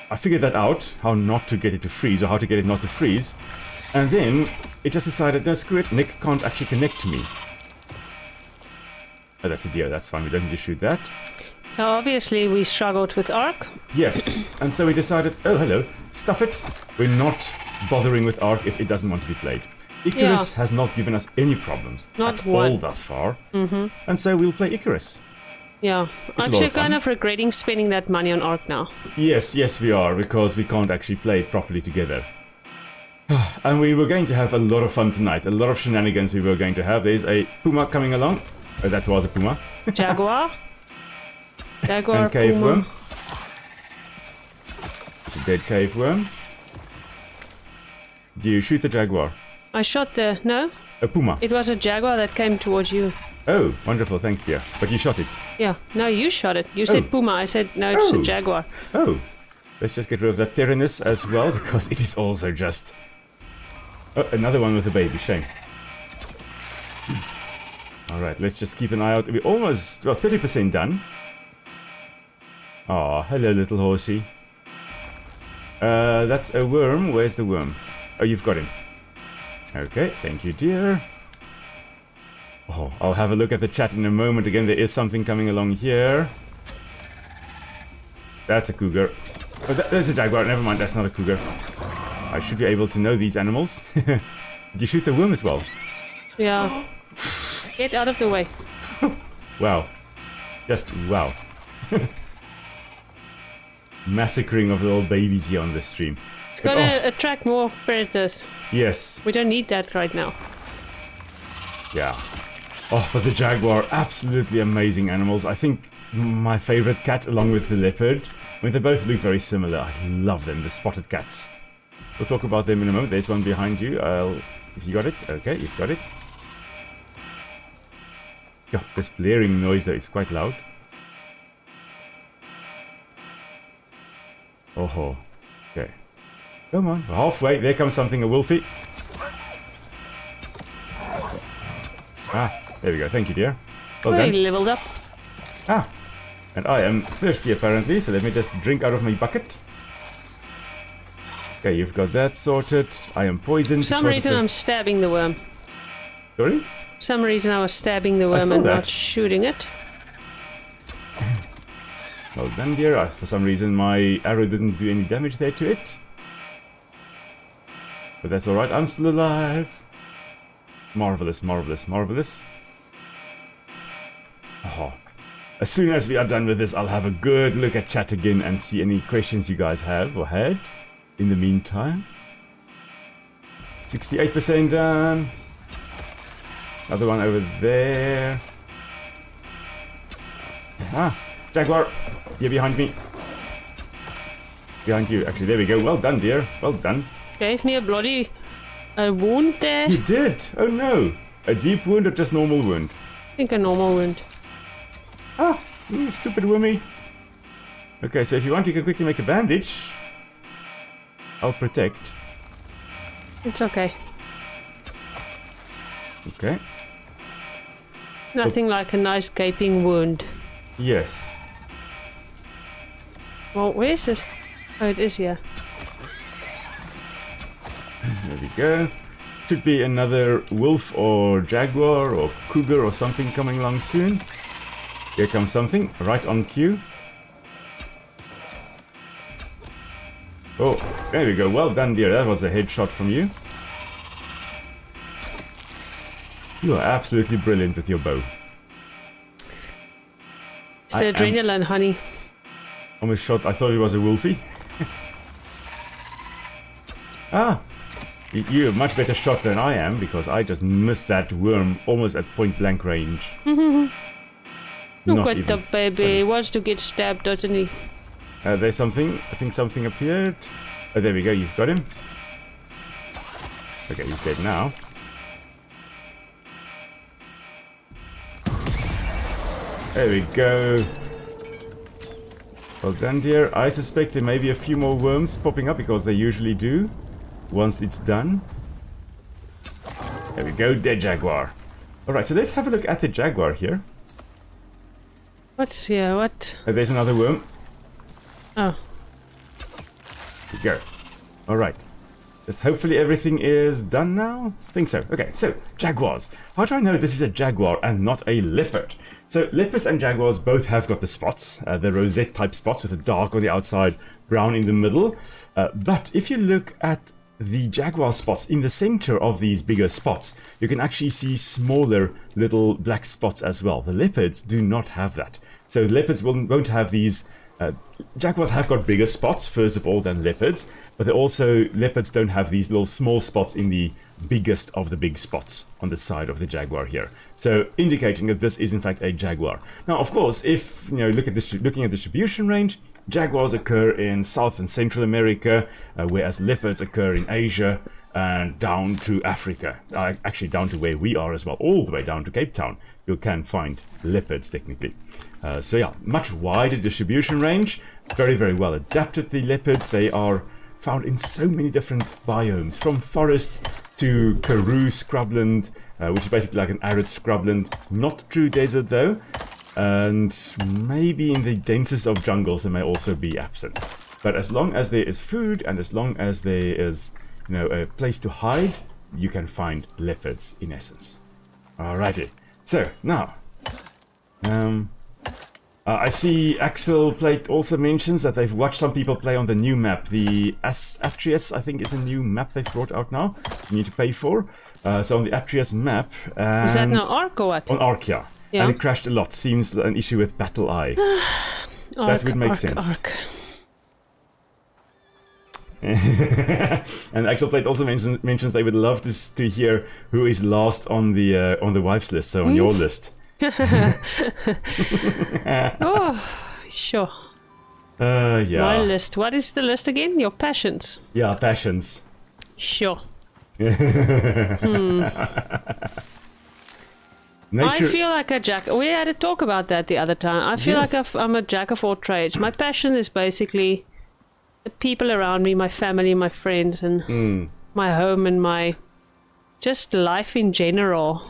Speaker 1: I figured that out, how not to get it to freeze, or how to get it not to freeze. And then it just decided, no, screw it, Nick can't actually connect to me. Oh, that's a deer, that's fine, we don't need to shoot that.
Speaker 2: Now, obviously, we struggled with Ark.
Speaker 1: Yes, and so we decided, oh, hello, stuff it. We're not bothering with Ark if it doesn't want to be played. Icarus has not given us any problems
Speaker 2: Not
Speaker 1: at
Speaker 2: one.
Speaker 1: all thus far. And so we'll play Icarus.
Speaker 2: Yeah.
Speaker 1: It's a lot
Speaker 2: Actually,
Speaker 1: of fun.
Speaker 2: kind of regretting spending that money on Ark now.
Speaker 1: Yes, we are, because we can't actually play it properly together. And we were going to have a lot of fun tonight, a lot of shenanigans we were going to have. There's a puma coming along. Oh, that was a puma.
Speaker 2: Jaguar. Jaguar,
Speaker 1: And cave
Speaker 2: puma.
Speaker 1: worm. It's a dead cave worm. Do you shoot the jaguar?
Speaker 2: I shot the... No?
Speaker 1: A puma.
Speaker 2: It was a jaguar that came towards you.
Speaker 1: Oh, wonderful, thanks dear. But you shot it.
Speaker 2: Yeah. No, you shot it. You said puma. I said, no, it's
Speaker 1: Oh.
Speaker 2: a jaguar.
Speaker 1: Oh, let's just get rid of that Tyrannus as well, because it is also just... Oh, another one with a baby, shame. Alright, let's just keep an eye out. We're almost, well, 30% done. Aw, hello little horsey. That's a worm. Where's the worm? Oh, you've got him. Okay, thank you, dear. Oh, I'll have a look at the chat in a moment. Again, there is something coming along here. That's a cougar. Oh, there's a jaguar. Never mind, that's not a cougar. I should be able to know these animals. Did you shoot the worm as well?
Speaker 2: Yeah. Get out of the way.
Speaker 1: Wow. Just wow. Massacring of little babies here on the stream.
Speaker 2: It's gonna attract more predators.
Speaker 1: Yes.
Speaker 2: We don't need that right now.
Speaker 1: Yeah. Oh, but the jaguar, absolutely amazing animals. I think my favorite cat along with the leopard. I mean, they both look very similar. I love them, the spotted cats. We'll talk about them in a moment. There's one behind you. If you got it? Okay, you've got it. God, this blaring noise though is quite loud. Oh, okay. Come on, we're halfway. There comes something, a wolfie. Ah, there we go. Thank you, dear. Well
Speaker 2: We
Speaker 1: done.
Speaker 2: leveled up.
Speaker 1: Ah, and I am thirsty apparently, so let me just drink out of my bucket. Okay, you've got that sorted. I am poisoned.
Speaker 2: For some
Speaker 1: because of
Speaker 2: reason,
Speaker 1: the-
Speaker 2: I'm stabbing the worm.
Speaker 1: Sorry?
Speaker 2: For some reason, I was stabbing the worm
Speaker 1: saw
Speaker 2: and
Speaker 1: that.
Speaker 2: not shooting it.
Speaker 1: Well done, dear. For some reason, my arrow didn't do any damage there to it. But that's alright, I'm still alive. Marvelous, marvelous, marvelous. Oh. As soon as we are done with this, I'll have a good look at chat again and see any questions you guys have or had. In the meantime, 68% done. Another one over there. Ah, jaguar, you're behind me. Behind you, actually. There we go. Well done, dear. Well done.
Speaker 2: Gave me a wound there.
Speaker 1: You did. Oh no, a deep wound or just normal wound?
Speaker 2: I think a normal wound.
Speaker 1: Ah, you stupid wormy. Okay, so if you want, you can quickly make a bandage. I'll protect.
Speaker 2: It's okay.
Speaker 1: Okay.
Speaker 2: Nothing like a nice gaping wound.
Speaker 1: Yes.
Speaker 2: Well, where is this? Oh, it is here.
Speaker 1: There we go. Should be another wolf or jaguar or cougar or something coming along soon. Here comes something, right on cue. Oh, there we go. Well done, dear. That was a headshot from you. You are absolutely brilliant with your bow.
Speaker 2: It's the
Speaker 1: I am-
Speaker 2: adrenaline, honey.
Speaker 1: Almost shot. I thought it was a wolfie. Ah, you're a much better shot than I am because I just missed that worm almost at point blank range.
Speaker 2: Look
Speaker 1: Not
Speaker 2: at
Speaker 1: even
Speaker 2: the baby.
Speaker 1: funny.
Speaker 2: He wants to get stabbed, doesn't he?
Speaker 1: There's something. I think something appeared. Oh, there we go. You've got him. Okay, he's dead now. There we go. Well done, dear. I suspect there may be a few more worms popping up because they usually do once it's done. There we go, dead jaguar. Alright, so let's have a look at the jaguar here.
Speaker 2: What? Yeah, what?
Speaker 1: There's another worm.
Speaker 2: Oh.
Speaker 1: Here we go. Alright. Just hopefully everything is done now? I think so. Okay, so jaguars. How do I know this is a jaguar and not a leopard? So leopards and jaguars both have got the spots, the rosette type spots with a dark on the outside, brown in the middle. But if you look at the jaguar spots in the center of these bigger spots, you can actually see smaller little black spots as well. The leopards do not have that. So leopards won't have these. Jaguars have got bigger spots, first of all, than leopards, but leopards don't have these little small spots in the biggest of the big spots on the side of the jaguar here. So indicating that this is in fact a jaguar. Now, of course, if you know, looking at distribution range, jaguars occur in South and Central America, whereas leopards occur in Asia and down to Africa. Actually, down to where we are as well, all the way down to Cape Town. You can find leopards technically. So yeah, much wider distribution range. Very, very well adapted, the leopards. They are found in so many different biomes, from forests to Karoo scrubland, which is basically like an arid scrubland. Not true desert though. And maybe in the densest of jungles they may also be absent. But as long as there is food and as long as there is, you know, a place to hide, you can find leopards in essence. Alrighty. So now, I see Axel Plate also mentions that they've watched some people play on the new map. The Atreus, I think, is the new map they've brought out now. You need to pay for. So on the Atreus map,
Speaker 2: Is that an Ark or what?
Speaker 1: on Ark, yeah. And it crashed a lot. Seems an issue with Battle Eye. That would make sense. And Axel Plate also mentions they would love to hear who is last on the wife's list, so on your list.
Speaker 2: Oh, sure.
Speaker 1: Yeah.
Speaker 2: My list. What is the list again? Your passions.
Speaker 1: Yeah, passions.
Speaker 2: Sure.
Speaker 1: Nature...
Speaker 2: I feel like a jack. We had a talk about that the other time. I feel like I'm a jack of all trades. My passion is basically the people around me, my family, my friends, and my home, and my just life in general.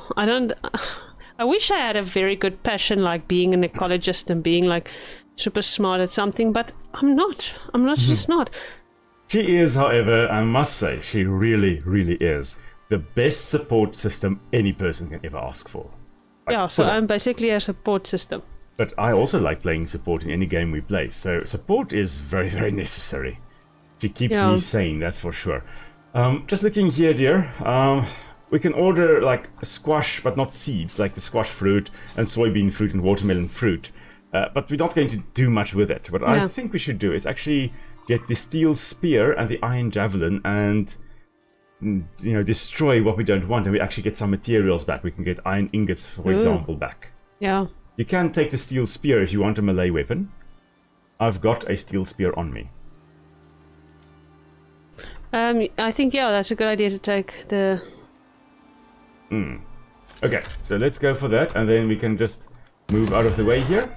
Speaker 2: I wish I had a very good passion like being an ecologist and being like super smart at something, but I'm not. Just not.
Speaker 1: She is, however, I must say, she really, really is the best support system any person can ever ask for.
Speaker 2: Yeah, so I'm basically a support system.
Speaker 1: But I also like playing support in any game we play, so support is very, very necessary. She keeps me sane, that's for sure. Just looking here, dear, we can order like squash, but not seeds, like the squash fruit and soybean fruit and watermelon fruit. But we're not going to do much with it. What I think we should do is actually get the steel spear and the iron javelin and, you know, destroy what we don't want, and we actually get some materials back. We can get iron ingots, for example, back.
Speaker 2: Yeah.
Speaker 1: You can take the steel spear if you want a melee weapon. I've got a steel spear on me.
Speaker 2: I think, that's a good idea to take the...
Speaker 1: Okay, so let's go for that, and then we can just move out of the way here.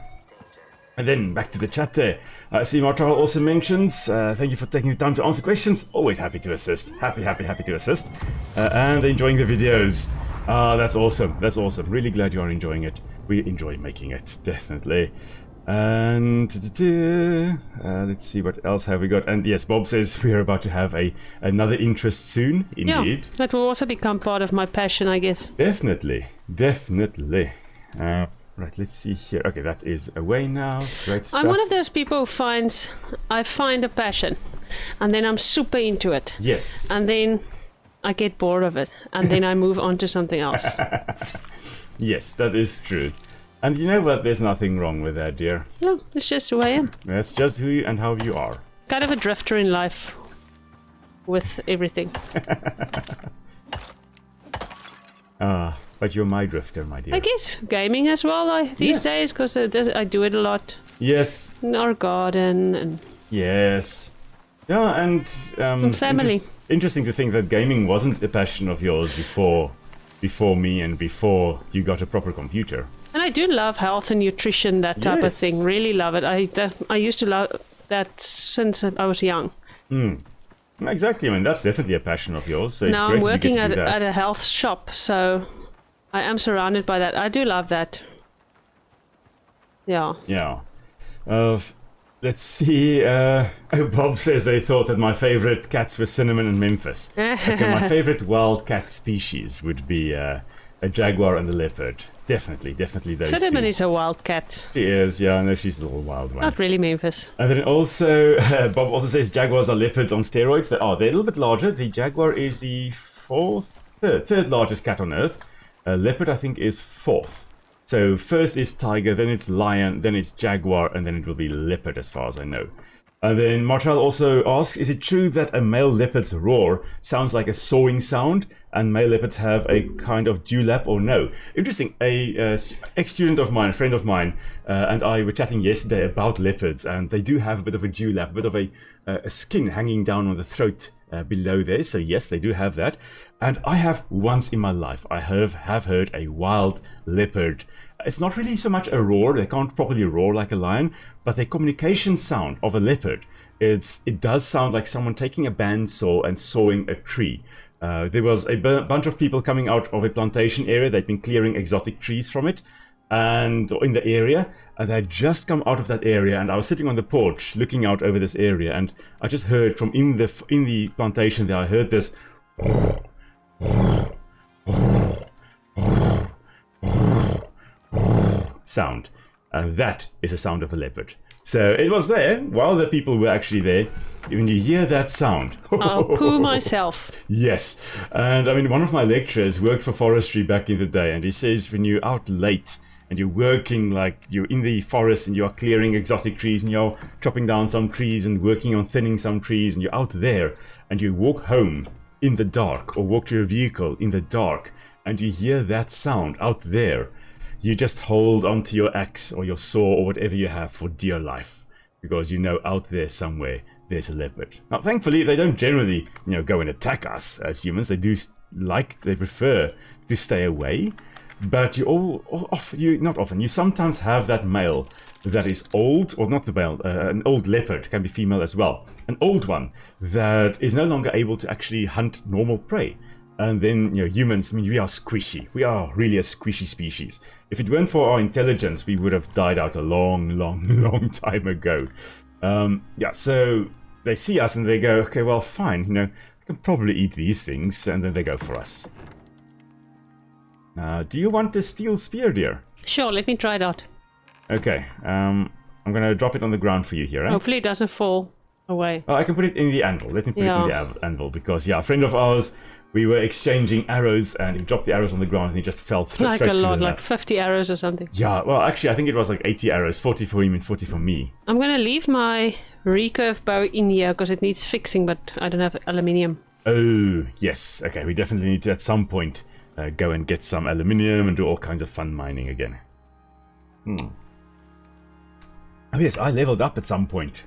Speaker 1: And then back to the chat there. I see Martal also mentions, thank you for taking the time to answer questions. Always happy to assist. Happy to assist. And enjoying the videos. That's awesome. That's awesome. Really glad you are enjoying it. We enjoy making it, definitely. And let's see, what else have we got? And yes, Bob says we are about to have another interest soon. Indeed.
Speaker 2: Yeah, that will also become part of my passion, I guess.
Speaker 1: Definitely. Right, let's see here. Okay, that is away now. Great stuff.
Speaker 2: I'm one of those people who I find a passion, and then I'm super into it.
Speaker 1: Yes.
Speaker 2: And then I get bored of it, and then I move on to something else.
Speaker 1: Yes, that is true. And you know what? There's nothing wrong with that, dear.
Speaker 2: No, it's just who I am.
Speaker 1: That's just who you and how you are.
Speaker 2: Kind of a drifter in life with everything.
Speaker 1: But you're my drifter, my dear.
Speaker 2: I guess gaming as well these days, because I do it a lot.
Speaker 1: Yes.
Speaker 2: In our garden and...
Speaker 1: Yes. Yeah, and
Speaker 2: family.
Speaker 1: Interesting to think that gaming wasn't a passion of yours before me and before you got a proper computer.
Speaker 2: And I do love health and nutrition, that type of
Speaker 1: Yes.
Speaker 2: thing. Really love it. I used to love that since I was young.
Speaker 1: Exactly. I mean, that's definitely a passion of yours. So
Speaker 2: Now
Speaker 1: it's
Speaker 2: I'm
Speaker 1: great that you
Speaker 2: working
Speaker 1: get to do that.
Speaker 2: at a health shop, so I am surrounded by that. I do love that. Yeah.
Speaker 1: Yeah. Let's see. Bob says they thought that my favorite cats were Cinnamon and Memphis. Okay, my favorite wild cat species would be a jaguar and a leopard. Definitely those
Speaker 2: Cinnamon
Speaker 1: two.
Speaker 2: is a wild cat.
Speaker 1: She is, yeah, I know she's a little wild one.
Speaker 2: Not really Memphis.
Speaker 1: And then also, Bob also says jaguars are leopards on steroids. They're a little bit larger. The jaguar is the third largest cat on Earth. Leopard, I think, is fourth. So first is tiger, then it's lion, then it's jaguar, and then it will be leopard as far as I know. And then Martel also asks, is it true that a male leopard's roar sounds like a sawing sound, and male leopards have a kind of dewlap or no? Interesting. A ex-student of mine, a friend of mine, and I were chatting yesterday about leopards, and they do have a bit of a dewlap, a bit of a skin hanging down on the throat below there. So yes, they do have that. And I have once in my life, I have heard a wild leopard. It's not really so much a roar, they can't properly roar like a lion, but the communication sound of a leopard, it does sound like someone taking a bandsaw and sawing a tree. There was a bunch of people coming out of a plantation area. They'd been clearing exotic trees from it, and in the area, and they'd just come out of that area, and I was sitting on the porch looking out over this area, and I just heard from in the plantation there, I heard this sound, and that is the sound of a leopard. So it was there while the people were actually there. When you hear that sound,
Speaker 2: I'll poo myself.
Speaker 1: yes. And I mean, one of my lecturers worked for forestry back in the day, and he says when you're out late and you're working, like you're in the forest and you're clearing exotic trees and you're chopping down some trees and working on thinning some trees, and you're out there and you walk home in the dark or walk to your vehicle in the dark and you hear that sound out there, you just hold onto your axe or your saw or whatever you have for dear life, because you know out there somewhere there's a leopard. Now, thankfully, they don't generally, go and attack us as humans. They prefer to stay away. But you sometimes have that male that is old, or not the male, an old leopard, can be female as well. An old one that is no longer able to actually hunt normal prey. And then, humans, I mean, we are squishy. We are really a squishy species. If it weren't for our intelligence, we would have died out a long, long, long time ago. So they see us and they go, okay, well, fine, I can probably eat these things, and then they go for us. Do you want the steel spear, dear?
Speaker 2: Sure, let me try it out.
Speaker 1: Okay, I'm going to drop it on the ground for you here, eh?
Speaker 2: Hopefully it doesn't fall away.
Speaker 1: Oh, I can put it in the anvil. Let me put it in the anvil, because, a friend of ours, we were exchanging arrows, and he dropped the arrows on the ground, and he just fell straight through the net.
Speaker 2: Like 50 arrows or something.
Speaker 1: Yeah, well, actually, I think it was like 80 arrows, 40 for him and 40 for me.
Speaker 2: I'm going to leave my recurve bow in here, because it needs fixing, but I don't have aluminium.
Speaker 1: Oh, yes. Okay, we definitely need to, at some point, go and get some aluminium and do all kinds of fun mining again. Oh, yes, I leveled up at some point.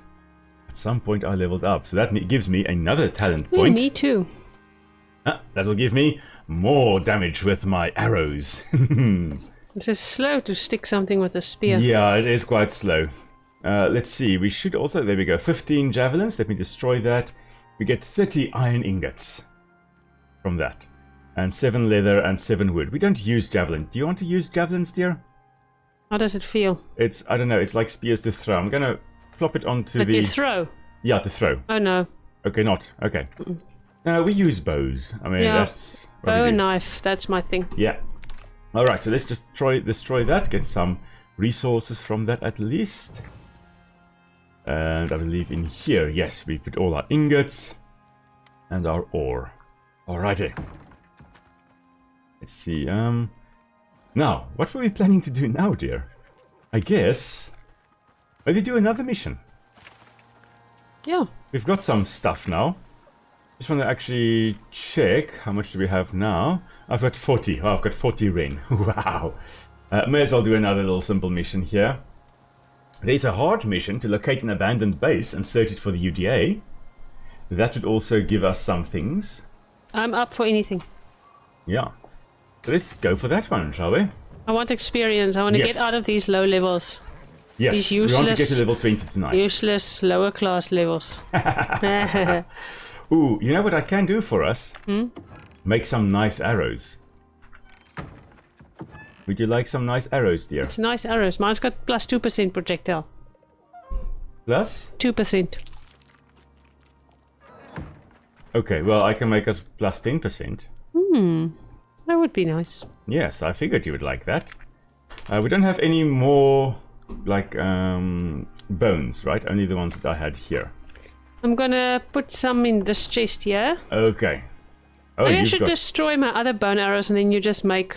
Speaker 1: At some point, I leveled up. So that gives me another talent point.
Speaker 2: Me too.
Speaker 1: That will give me more damage with my arrows.
Speaker 2: This is slow to stick something with a spear.
Speaker 1: Yeah, it is quite slow. Let's see, we should also, there we go, 15 javelins. Let me destroy that. We get 30 iron ingots from that. And 7 leather and 7 wood. We don't use javelin. Do you want to use javelins, dear?
Speaker 2: How does it feel?
Speaker 1: I don't know, it's like spears to throw. I'm going to plop it onto
Speaker 2: But you throw?
Speaker 1: Yeah, to throw.
Speaker 2: Oh, no.
Speaker 1: Okay, not. Okay. We use bows. I mean, that's...
Speaker 2: Bow and knife, that's my thing.
Speaker 1: Yeah. Alright, so let's just destroy that. Get some resources from that at least. And I believe in here, yes, we put all our ingots and our ore. Alrighty. Let's see, now, what were we planning to do now, dear? I guess... maybe do another mission.
Speaker 2: Yeah.
Speaker 1: We've got some stuff now. Just want to actually check how much do we have now. I've got 40. Oh, I've got 40 rain. Wow. May as well do another little simple mission here. There's a hard mission to locate an abandoned base and search it for the UDA. That would also give us some things.
Speaker 2: I'm up for anything.
Speaker 1: Yeah. Let's go for that one, shall we?
Speaker 2: I want experience. I want to get out of these low levels.
Speaker 1: Yes,
Speaker 2: These
Speaker 1: we want to get
Speaker 2: useless-
Speaker 1: to level 20 tonight.
Speaker 2: Useless, lower class levels.
Speaker 1: Ooh, you know what I can do for us? Make some nice arrows. Would you like some nice arrows, dear?
Speaker 2: It's nice arrows. Mine's got plus 2% projectile.
Speaker 1: Plus?
Speaker 2: 2%.
Speaker 1: Okay, well, I can make us plus 10%.
Speaker 2: That would be nice.
Speaker 1: Yes, I figured you would like that. We don't have any more, like, bones, right? Only the ones that I had here.
Speaker 2: I'm gonna put some in this chest here.
Speaker 1: Okay. Oh,
Speaker 2: Maybe I
Speaker 1: you've
Speaker 2: should
Speaker 1: got...
Speaker 2: destroy my other bone arrows and then you just make...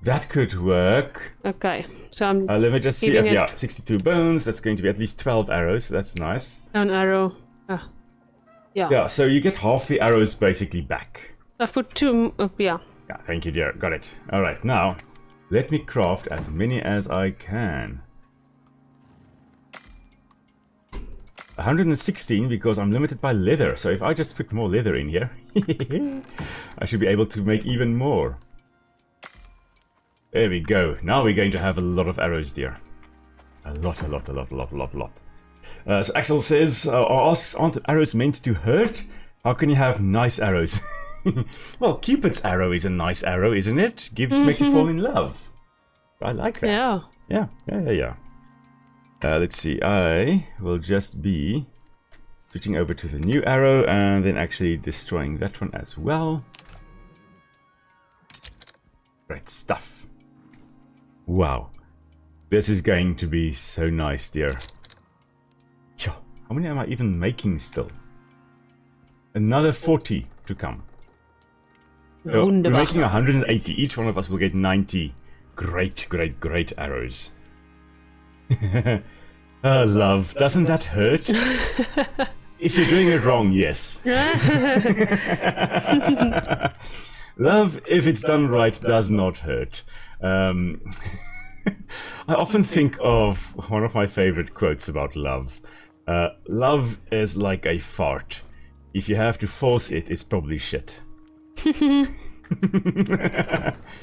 Speaker 1: That could work.
Speaker 2: Okay, so I'm
Speaker 1: Let me just see.
Speaker 2: Giving
Speaker 1: Yeah,
Speaker 2: it-
Speaker 1: 62 bones. That's going to be at least 12 arrows. That's nice.
Speaker 2: an arrow. Yeah.
Speaker 1: Yeah, so you get half the arrows basically back.
Speaker 2: I've put 2... yeah.
Speaker 1: Yeah, thank you, dear. Got it. All right, now let me craft as many as I can. 116 because I'm limited by leather. So if I just put more leather in here, I should be able to make even more. There we go. Now we're going to have a lot of arrows, dear. A lot. So Axel says, or asks, aren't arrows meant to hurt? How can you have nice arrows? Well, Cupid's arrow is a nice arrow, isn't it? Makes you fall in love. I like that.
Speaker 2: Yeah.
Speaker 1: Yeah. Let's see. I will just be switching over to the new arrow and then actually destroying that one as well. Great stuff. Wow. This is going to be so nice, dear. How many am I even making still? Another 40 to come. So we're making 180. Each one of us will get 90 great arrows. Love. Doesn't that hurt? If you're doing it wrong, yes. Love, if it's done right, does not hurt. I often think of one of my favorite quotes about love. Love is like a fart. If you have to force it, it's probably shit.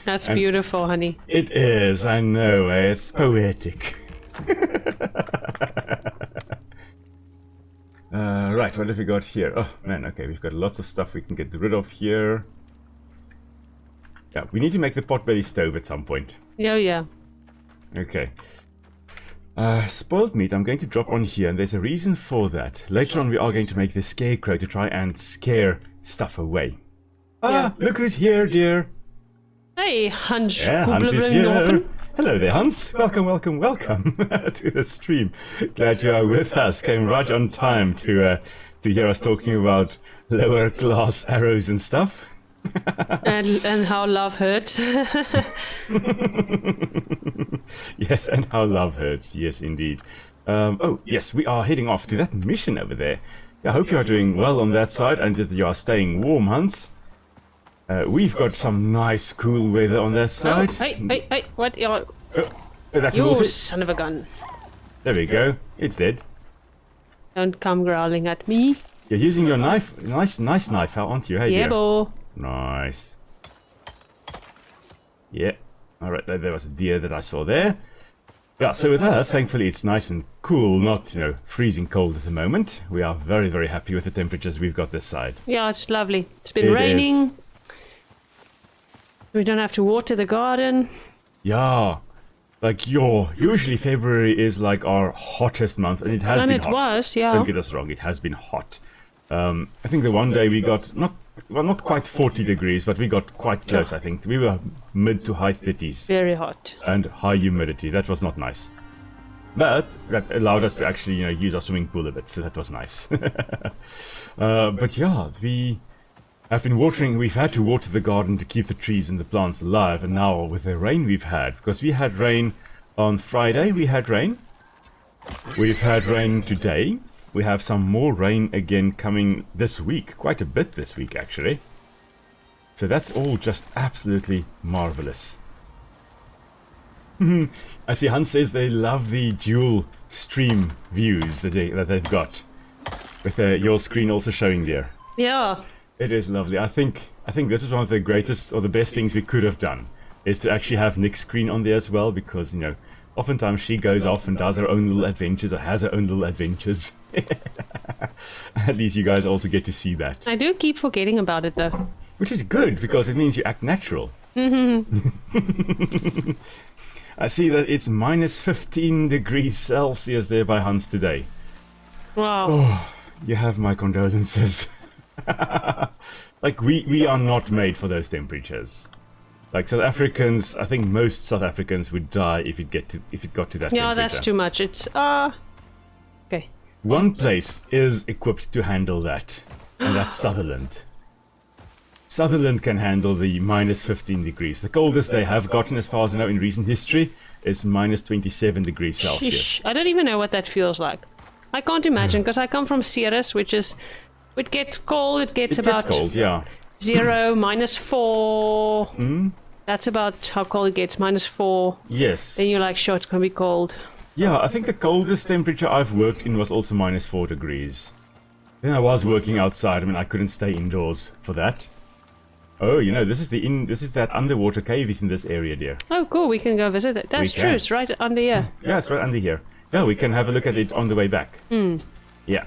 Speaker 2: That's beautiful, honey.
Speaker 1: It is, I know, it's poetic. Right, what have we got here? Oh man, okay, we've got lots of stuff we can get rid of here. Yeah, we need to make the potbelly stove at some point.
Speaker 2: Yeah.
Speaker 1: Okay. Spoiled meat I'm going to drop on here, and there's a reason for that. Later on we are going to make the scarecrow to try and scare stuff away.
Speaker 2: Yeah.
Speaker 1: Look who's here, dear.
Speaker 2: Hey, Hans.
Speaker 1: Yeah, Hans is here.
Speaker 2: Norton.
Speaker 1: Hello there, Hans. Welcome to the stream. Glad you are with us. Came right on time to hear us talking about lower class arrows and stuff.
Speaker 2: and how love hurts.
Speaker 1: Yes, and how love hurts. Yes, indeed. Oh, yes, we are heading off to that mission over there. I hope you are doing well on that side and that you are staying warm, Hans. We've got some nice, cool weather on that side.
Speaker 2: Oh, hey, what?
Speaker 1: That's a
Speaker 2: You
Speaker 1: wolf.
Speaker 2: son of a gun.
Speaker 1: There we go. It's dead.
Speaker 2: Don't come growling at me.
Speaker 1: You're using your knife. Nice knife, aren't you? Hey,
Speaker 2: Yeah,
Speaker 1: dear.
Speaker 2: bo.
Speaker 1: Nice. Yeah. Alright, there was a deer that I saw there. Yeah, so with us, thankfully it's nice and cool, not, freezing cold at the moment. We are very, very happy with the temperatures we've got this side.
Speaker 2: Yeah, it's lovely. It's been
Speaker 1: It
Speaker 2: raining.
Speaker 1: is.
Speaker 2: We don't have to water the garden.
Speaker 1: Yeah. Like, usually February is like our hottest month, and it has
Speaker 2: And
Speaker 1: been
Speaker 2: it
Speaker 1: hot.
Speaker 2: was, yeah.
Speaker 1: Don't get us wrong, it has been hot. I think the one day we got, not quite 40 degrees, but we got quite close, I think. We were mid to high 30s.
Speaker 2: Very hot.
Speaker 1: And high humidity. That was not nice. But that allowed us to actually, use our swimming pool a bit, so that was nice. But yeah, we have been watering. We've had to water the garden to keep the trees and the plants alive, and now with the rain we've had, because we had rain on Friday, we've had rain today. We have some more rain again coming this week, quite a bit this week actually. So that's all just absolutely marvelous. I see Hans says they love the dual stream views that they've got. with your screen also showing there.
Speaker 2: Yeah.
Speaker 1: It is lovely. I think this is one of the greatest or the best things we could have done, is to actually have Nick's screen on there as well, because, you know, oftentimes she goes off and does her own little adventures or has her own little adventures. At least you guys also get to see that.
Speaker 2: I do keep forgetting about it though.
Speaker 1: Which is good, because it means you act natural. I see that it's minus 15 degrees Celsius there by Hans today.
Speaker 2: Wow.
Speaker 1: Oh, you have my condolences. Like, we are not made for those temperatures. Like, South Africans, I think most South Africans would die if it got to that temperature.
Speaker 2: Yeah, that's too much. It's okay.
Speaker 1: One place is equipped to handle that, and that's Sutherland. Sutherland can handle the minus 15 degrees. The coldest they have gotten, as far as I know, in recent history is minus 27 degrees Celsius.
Speaker 2: Sheesh. I don't even know what that feels like. I can't imagine, because I come from Ceres, which is... It gets cold, it gets about
Speaker 1: cold, yeah.
Speaker 2: 0, -4. That's about how cold it gets, -4.
Speaker 1: Yes.
Speaker 2: Then you're like, sure, it's going to be cold.
Speaker 1: Yeah, I think the coldest temperature I've worked in was also -4 degrees. Then I was working outside. I mean, I couldn't stay indoors for that. Oh, you know, this is that underwater cave is in this area, dear.
Speaker 2: Oh, cool, we can go visit it. That's true, it's right under here.
Speaker 1: Yeah, it's right under here. Yeah, we can have a look at it on the way back. Yeah.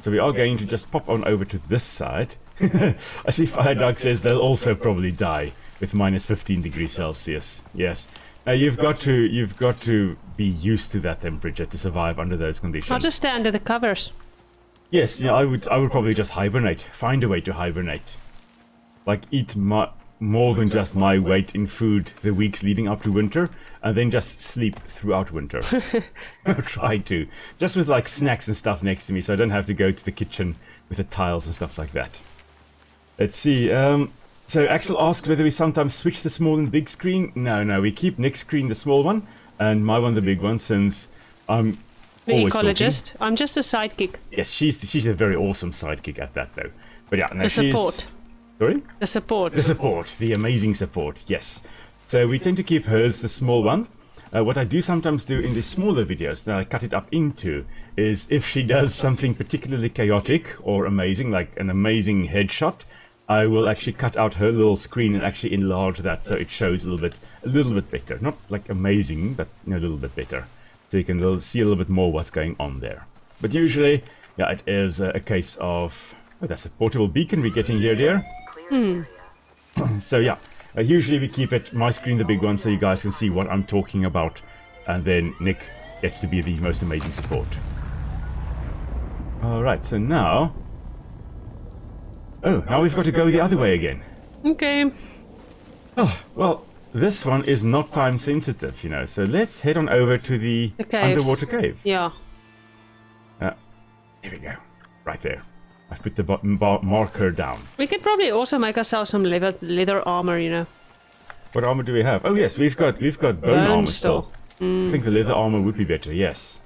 Speaker 1: So we are going to just pop on over to this side. I see Fire Dog says they'll also probably die with minus 15 degrees Celsius. Yes. Now you've got to be used to that temperature to survive under those conditions.
Speaker 2: I'll just stay under the covers.
Speaker 1: Yes, yeah, I would probably just hibernate. Find a way to hibernate. Like eat more than just my weight in food the weeks leading up to winter, and then just sleep throughout winter. I'll try to. Just with like snacks and stuff next to me, so I don't have to go to the kitchen with the tiles and stuff like that. Let's see. So Axel asked whether we sometimes switch the small and big screen. No, we keep Nick's screen the small one, and my one the big one, since I'm
Speaker 2: the
Speaker 1: always
Speaker 2: ecologist.
Speaker 1: talking.
Speaker 2: I'm just a sidekick.
Speaker 1: Yes, she's a very awesome sidekick at that, though. But yeah, no,
Speaker 2: The support.
Speaker 1: Sorry?
Speaker 2: The support.
Speaker 1: The support, the amazing support, yes. So we tend to keep hers the small one. What I do sometimes do in the smaller videos that I cut it up into is if she does something particularly chaotic or amazing, like an amazing headshot, I will actually cut out her little screen and actually enlarge that so it shows a little bit better. Not like amazing, but a little bit better. So you can see a little bit more what's going on there. But usually, yeah, it is a case of... Oh, that's a portable beacon we're getting here, dear. So yeah, usually we keep it, my screen the big one, so you guys can see what I'm talking about. And then Nick gets to be the most amazing support. Alright, so now... Oh, now we've got to go the other way again.
Speaker 2: Okay.
Speaker 1: Oh, well, this one is not time sensitive, so let's head on over to the
Speaker 2: cave.
Speaker 1: Underwater cave.
Speaker 2: Yeah.
Speaker 1: Here we go. Right there. I've put the marker down.
Speaker 2: We could probably also make ourselves some leather armor,
Speaker 1: What armor do we have? Oh yes, we've got bone armor still. I think the leather armor would be better, yes.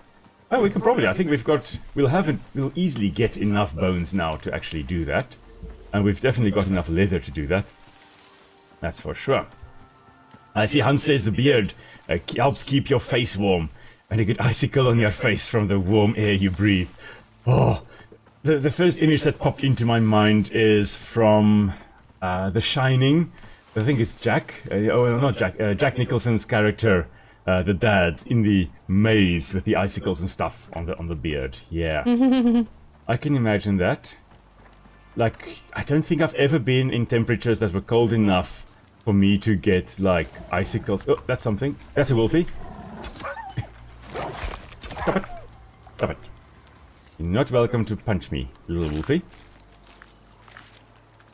Speaker 1: Oh, we can probably, I think we'll easily get enough bones now to actually do that. And we've definitely got enough leather to do that. That's for sure. I see Hans says the beard helps keep your face warm. And a good icicle on your face from the warm air you breathe. Oh, the first image that popped into my mind is from The Shining. I think it's Jack. Not Jack. Jack Nicholson's character, the dad, in the maze with the icicles and stuff on the beard. Yeah, I can imagine that. Like, I don't think I've ever been in temperatures that were cold enough for me to get like icicles. Oh, that's something. That's a wolfie. Stop it! Stop it! You're not welcome to punch me, little wolfie.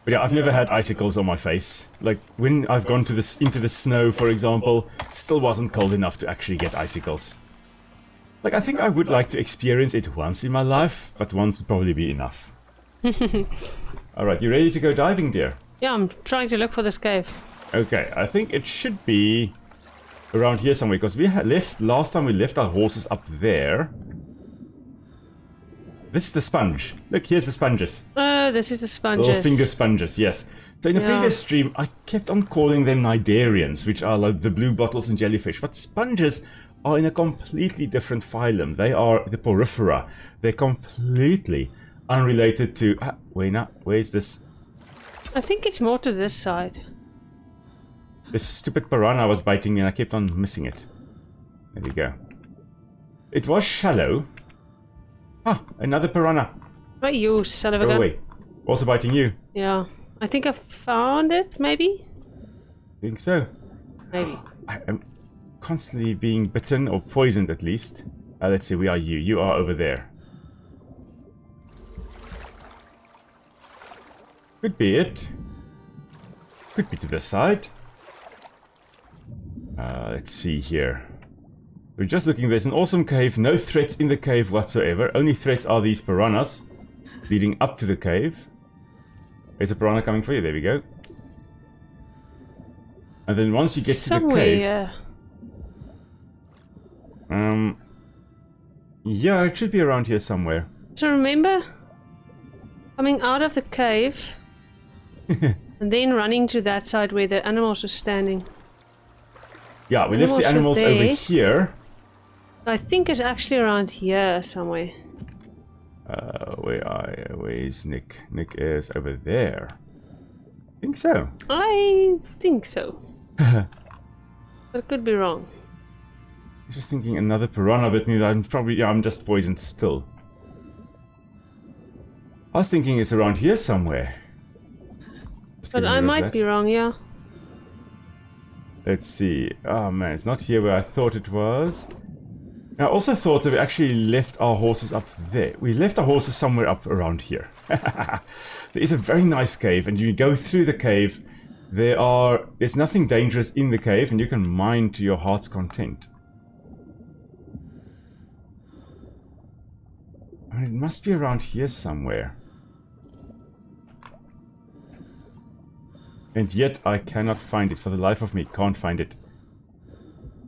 Speaker 1: But yeah, I've never had icicles on my face. Like, when I've gone into the snow, for example, still wasn't cold enough to actually get icicles. Like, I think I would like to experience it once in my life, but once would probably be enough. Alright, you ready to go diving, dear?
Speaker 2: Yeah, I'm trying to look for this cave.
Speaker 1: Okay, I think it should be around here somewhere, because last time we left our horses up there. This is the sponge. Look, here's the sponges.
Speaker 2: Oh, this is the sponges.
Speaker 1: Little finger sponges, yes. So in the previous stream, I kept on calling them Nidarians, which are like the blue bottles and jellyfish. But sponges are in a completely different phylum. They are the porifera. They're completely unrelated to... wait, now, where's this?
Speaker 2: I think it's more to this side.
Speaker 1: This stupid piranha was biting me and I kept on missing it. There we go. It was shallow. Ah, another piranha.
Speaker 2: Oh, you son of a
Speaker 1: Go
Speaker 2: gun.
Speaker 1: away. Also biting you.
Speaker 2: Yeah. I think I found it, maybe?
Speaker 1: I think so.
Speaker 2: Maybe.
Speaker 1: I am constantly being bitten or poisoned at least. Let's see, where are you? You are over there. Could be it. Could be to this side. Let's see here. We're just looking. There's an awesome cave. No threats in the cave whatsoever. Only threats are these piranhas leading up to the cave. There's a piranha coming for you. There we go. And then once you get to the cave...
Speaker 2: Yeah.
Speaker 1: Yeah, it should be around here somewhere.
Speaker 2: So remember coming out of the cave and then running to that side where the animals were standing.
Speaker 1: Yeah, we left the animals
Speaker 2: there.
Speaker 1: over here.
Speaker 2: I think it's actually around here somewhere.
Speaker 1: Where is Nick? Nick is over there. I think so.
Speaker 2: I think so. But I could be wrong.
Speaker 1: I was just thinking another piranha bit me. I'm just poisoned still. I was thinking it's around here somewhere. Just
Speaker 2: But
Speaker 1: getting
Speaker 2: I
Speaker 1: rid of
Speaker 2: might
Speaker 1: that.
Speaker 2: be wrong, yeah.
Speaker 1: Let's see. Oh man, it's not here where I thought it was. I also thought that we actually left our horses up there. We left our horses somewhere up around here. There is a very nice cave, and you go through the cave. There's nothing dangerous in the cave, and you can mine to your heart's content. I mean, it must be around here somewhere. And yet I cannot find it. For the life of me, can't find it.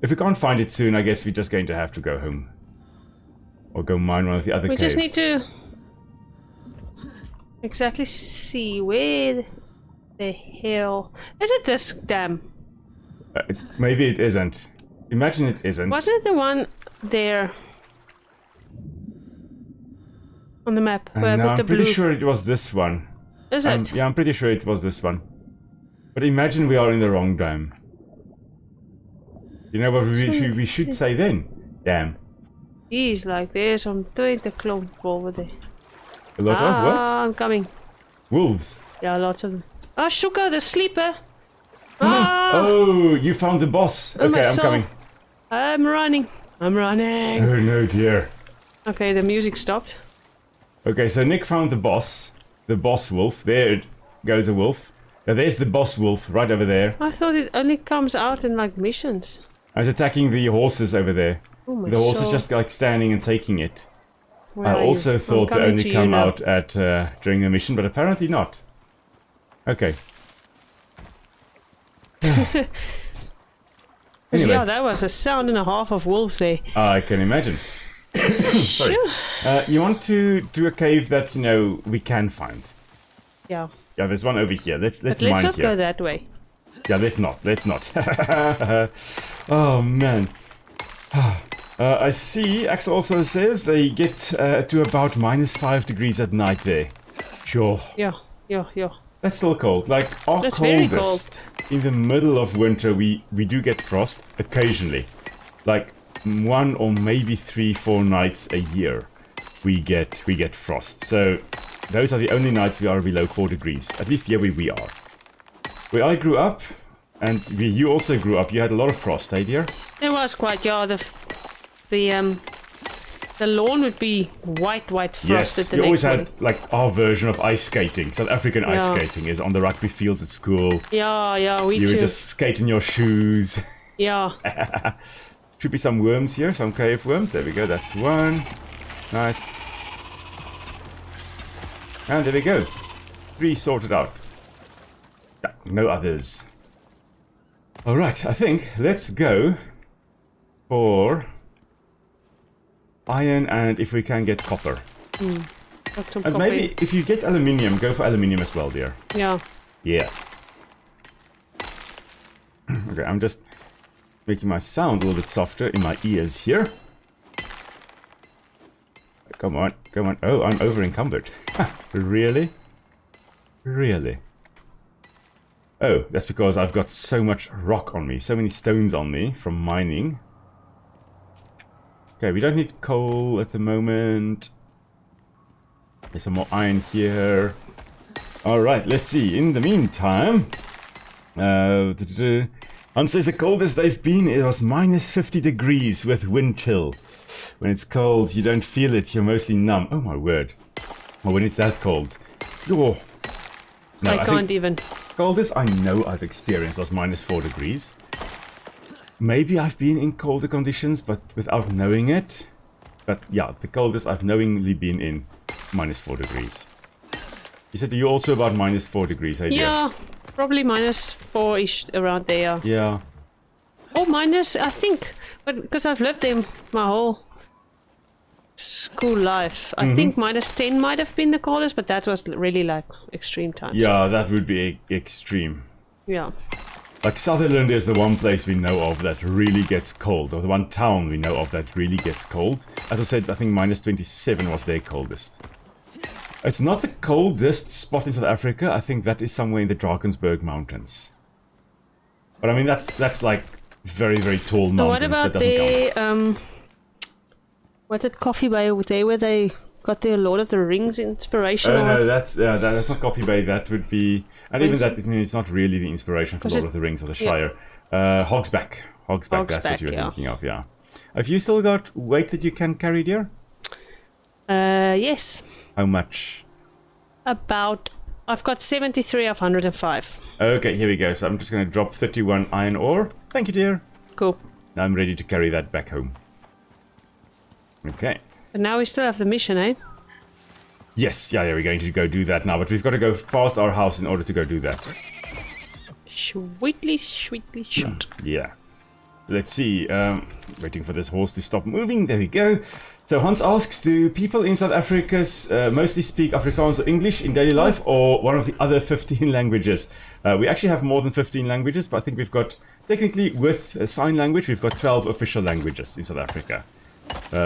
Speaker 1: If we can't find it soon, I guess we're just going to have to go home. Or go mine one of the other
Speaker 2: We
Speaker 1: caves.
Speaker 2: just need to exactly see where the hell... Is it this dam?
Speaker 1: Maybe it isn't. Imagine it isn't.
Speaker 2: Wasn't it the one there? On the map, where
Speaker 1: No,
Speaker 2: with the
Speaker 1: I'm pretty
Speaker 2: blue...
Speaker 1: sure it was this one.
Speaker 2: Is it?
Speaker 1: Yeah, I'm pretty sure it was this one. But imagine we are in the wrong dam. You know what we should say then? Damn.
Speaker 2: Jeez, like there's some 20 klomp over there.
Speaker 1: A lot of what?
Speaker 2: I'm coming.
Speaker 1: Wolves.
Speaker 2: Yeah, lots of them. Ah, Shuka, the sleeper! Ah!
Speaker 1: Oh, you found the boss.
Speaker 2: Oh, my
Speaker 1: Okay, I'm
Speaker 2: soul.
Speaker 1: coming.
Speaker 2: I'm running. I'm running.
Speaker 1: Oh no, dear.
Speaker 2: Okay, the music stopped.
Speaker 1: Okay, so Nick found the boss wolf. There goes a wolf. Now there's the boss wolf right over there.
Speaker 2: I thought it only comes out in like missions.
Speaker 1: I was attacking the horses over there.
Speaker 2: Oh my
Speaker 1: The horses
Speaker 2: soul.
Speaker 1: just like standing and taking it.
Speaker 2: Where
Speaker 1: I
Speaker 2: are you?
Speaker 1: also
Speaker 2: I'm
Speaker 1: thought they
Speaker 2: coming
Speaker 1: only
Speaker 2: to you
Speaker 1: come
Speaker 2: now.
Speaker 1: out at during the mission, but apparently not. Okay.
Speaker 2: 'Cause,
Speaker 1: Anyway.
Speaker 2: yeah, that was a sound and a half of wolves there.
Speaker 1: I can imagine. Sorry. You want to do a cave that, you know, we can find.
Speaker 2: Yeah.
Speaker 1: Yeah, there's one over here. Let's
Speaker 2: But let's
Speaker 1: mine
Speaker 2: not
Speaker 1: here.
Speaker 2: go that way.
Speaker 1: Yeah, let's not. Oh, man. I see, Axel also says they get to about -5 degrees at night there. Sure.
Speaker 2: Yeah.
Speaker 1: That's still cold. Like, our
Speaker 2: That's very
Speaker 1: coldest, in the middle of winter, we do get frost occasionally. Like, 1 or maybe 3-4 nights a year we get frost. So, those are the only nights we are below 4 degrees. At least here where we are. Where I grew up, and where you also grew up, you had a lot of frost, eh dear?
Speaker 2: It was quite, yeah, the lawn would be white frosted
Speaker 1: Yes,
Speaker 2: the
Speaker 1: you always
Speaker 2: next morning.
Speaker 1: had like our version of ice skating. South African ice
Speaker 2: Yeah.
Speaker 1: skating is on the rugby fields at school.
Speaker 2: Yeah, we
Speaker 1: You
Speaker 2: too.
Speaker 1: would just skate in your shoes.
Speaker 2: Yeah.
Speaker 1: Should be some worms here, some cave worms. There we go, that's one. Nice. And there we go. 3 sorted out. Yeah, no others. Alright, I think let's go for iron and if we can get copper.
Speaker 2: Got some
Speaker 1: And
Speaker 2: copy.
Speaker 1: maybe if you get aluminium, go for aluminium as well, dear.
Speaker 2: Yeah.
Speaker 1: Yeah. Okay, I'm just making my sound a little bit softer in my ears here. Come on, come on. Oh, I'm over encumbered. Really? Really? Oh, that's because I've got so much rock on me, so many stones on me from mining. Okay, we don't need coal at the moment. There's some more iron here. Alright, let's see. In the meantime, Hans says the coldest they've been, it was minus 50 degrees with wind chill. When it's cold, you don't feel it, you're mostly numb. Oh my word. Well, when it's that cold. Oh. No,
Speaker 2: I can't even.
Speaker 1: Coldest I know I've experienced was minus 4 degrees. Maybe I've been in colder conditions, but without knowing it. But yeah, the coldest I've knowingly been in, minus 4 degrees. You said you're also about minus 4 degrees, hey dear?
Speaker 2: Yeah, probably minus 4-ish around there.
Speaker 1: Yeah.
Speaker 2: Or minus, I think, but because I've lived there my whole school life, I think minus 10 might have been the coldest, but that was really like extreme times.
Speaker 1: Yeah, that would be extreme.
Speaker 2: Yeah.
Speaker 1: Like Sutherland is the one place we know of that really gets cold, or the one town we know of that really gets cold. As I said, I think minus 27 was their coldest. It's not the coldest spot in South Africa. I think that is somewhere in the Drakensberg Mountains. But I mean, that's like very, very tall mountains.
Speaker 2: So what about
Speaker 1: that doesn't count.
Speaker 2: What's it, Coffee Bay over there where they got their Lord of the Rings inspiration?
Speaker 1: Oh no, that's not Coffee Bay. That would be, and even that, I mean, it's not really the inspiration for Lord of the Rings or the Shire. Hogsback. Hogsback, that's what you were thinking of, yeah. Have you still got weight that you can carry, dear?
Speaker 2: Yes.
Speaker 1: How much?
Speaker 2: About, I've got 73 of 105.
Speaker 1: Okay, here we go. So I'm just going to drop 31 iron ore. Thank you, dear.
Speaker 2: Cool.
Speaker 1: Now I'm ready to carry that back home. Okay.
Speaker 2: But now we still have the mission, eh?
Speaker 1: Yes, yeah, we're going to go do that now, but we've got to go past our house in order to go do that.
Speaker 2: Sweetly, sweetly shot.
Speaker 1: Yeah. Let's see. Waiting for this horse to stop moving. There we go. So Hans asks, do people in South Africa mostly speak Afrikaans or English in daily life, or one of the other 15 languages? We actually have more than 15 languages, but I think we've got, technically with sign language, we've got 12 official languages in South Africa.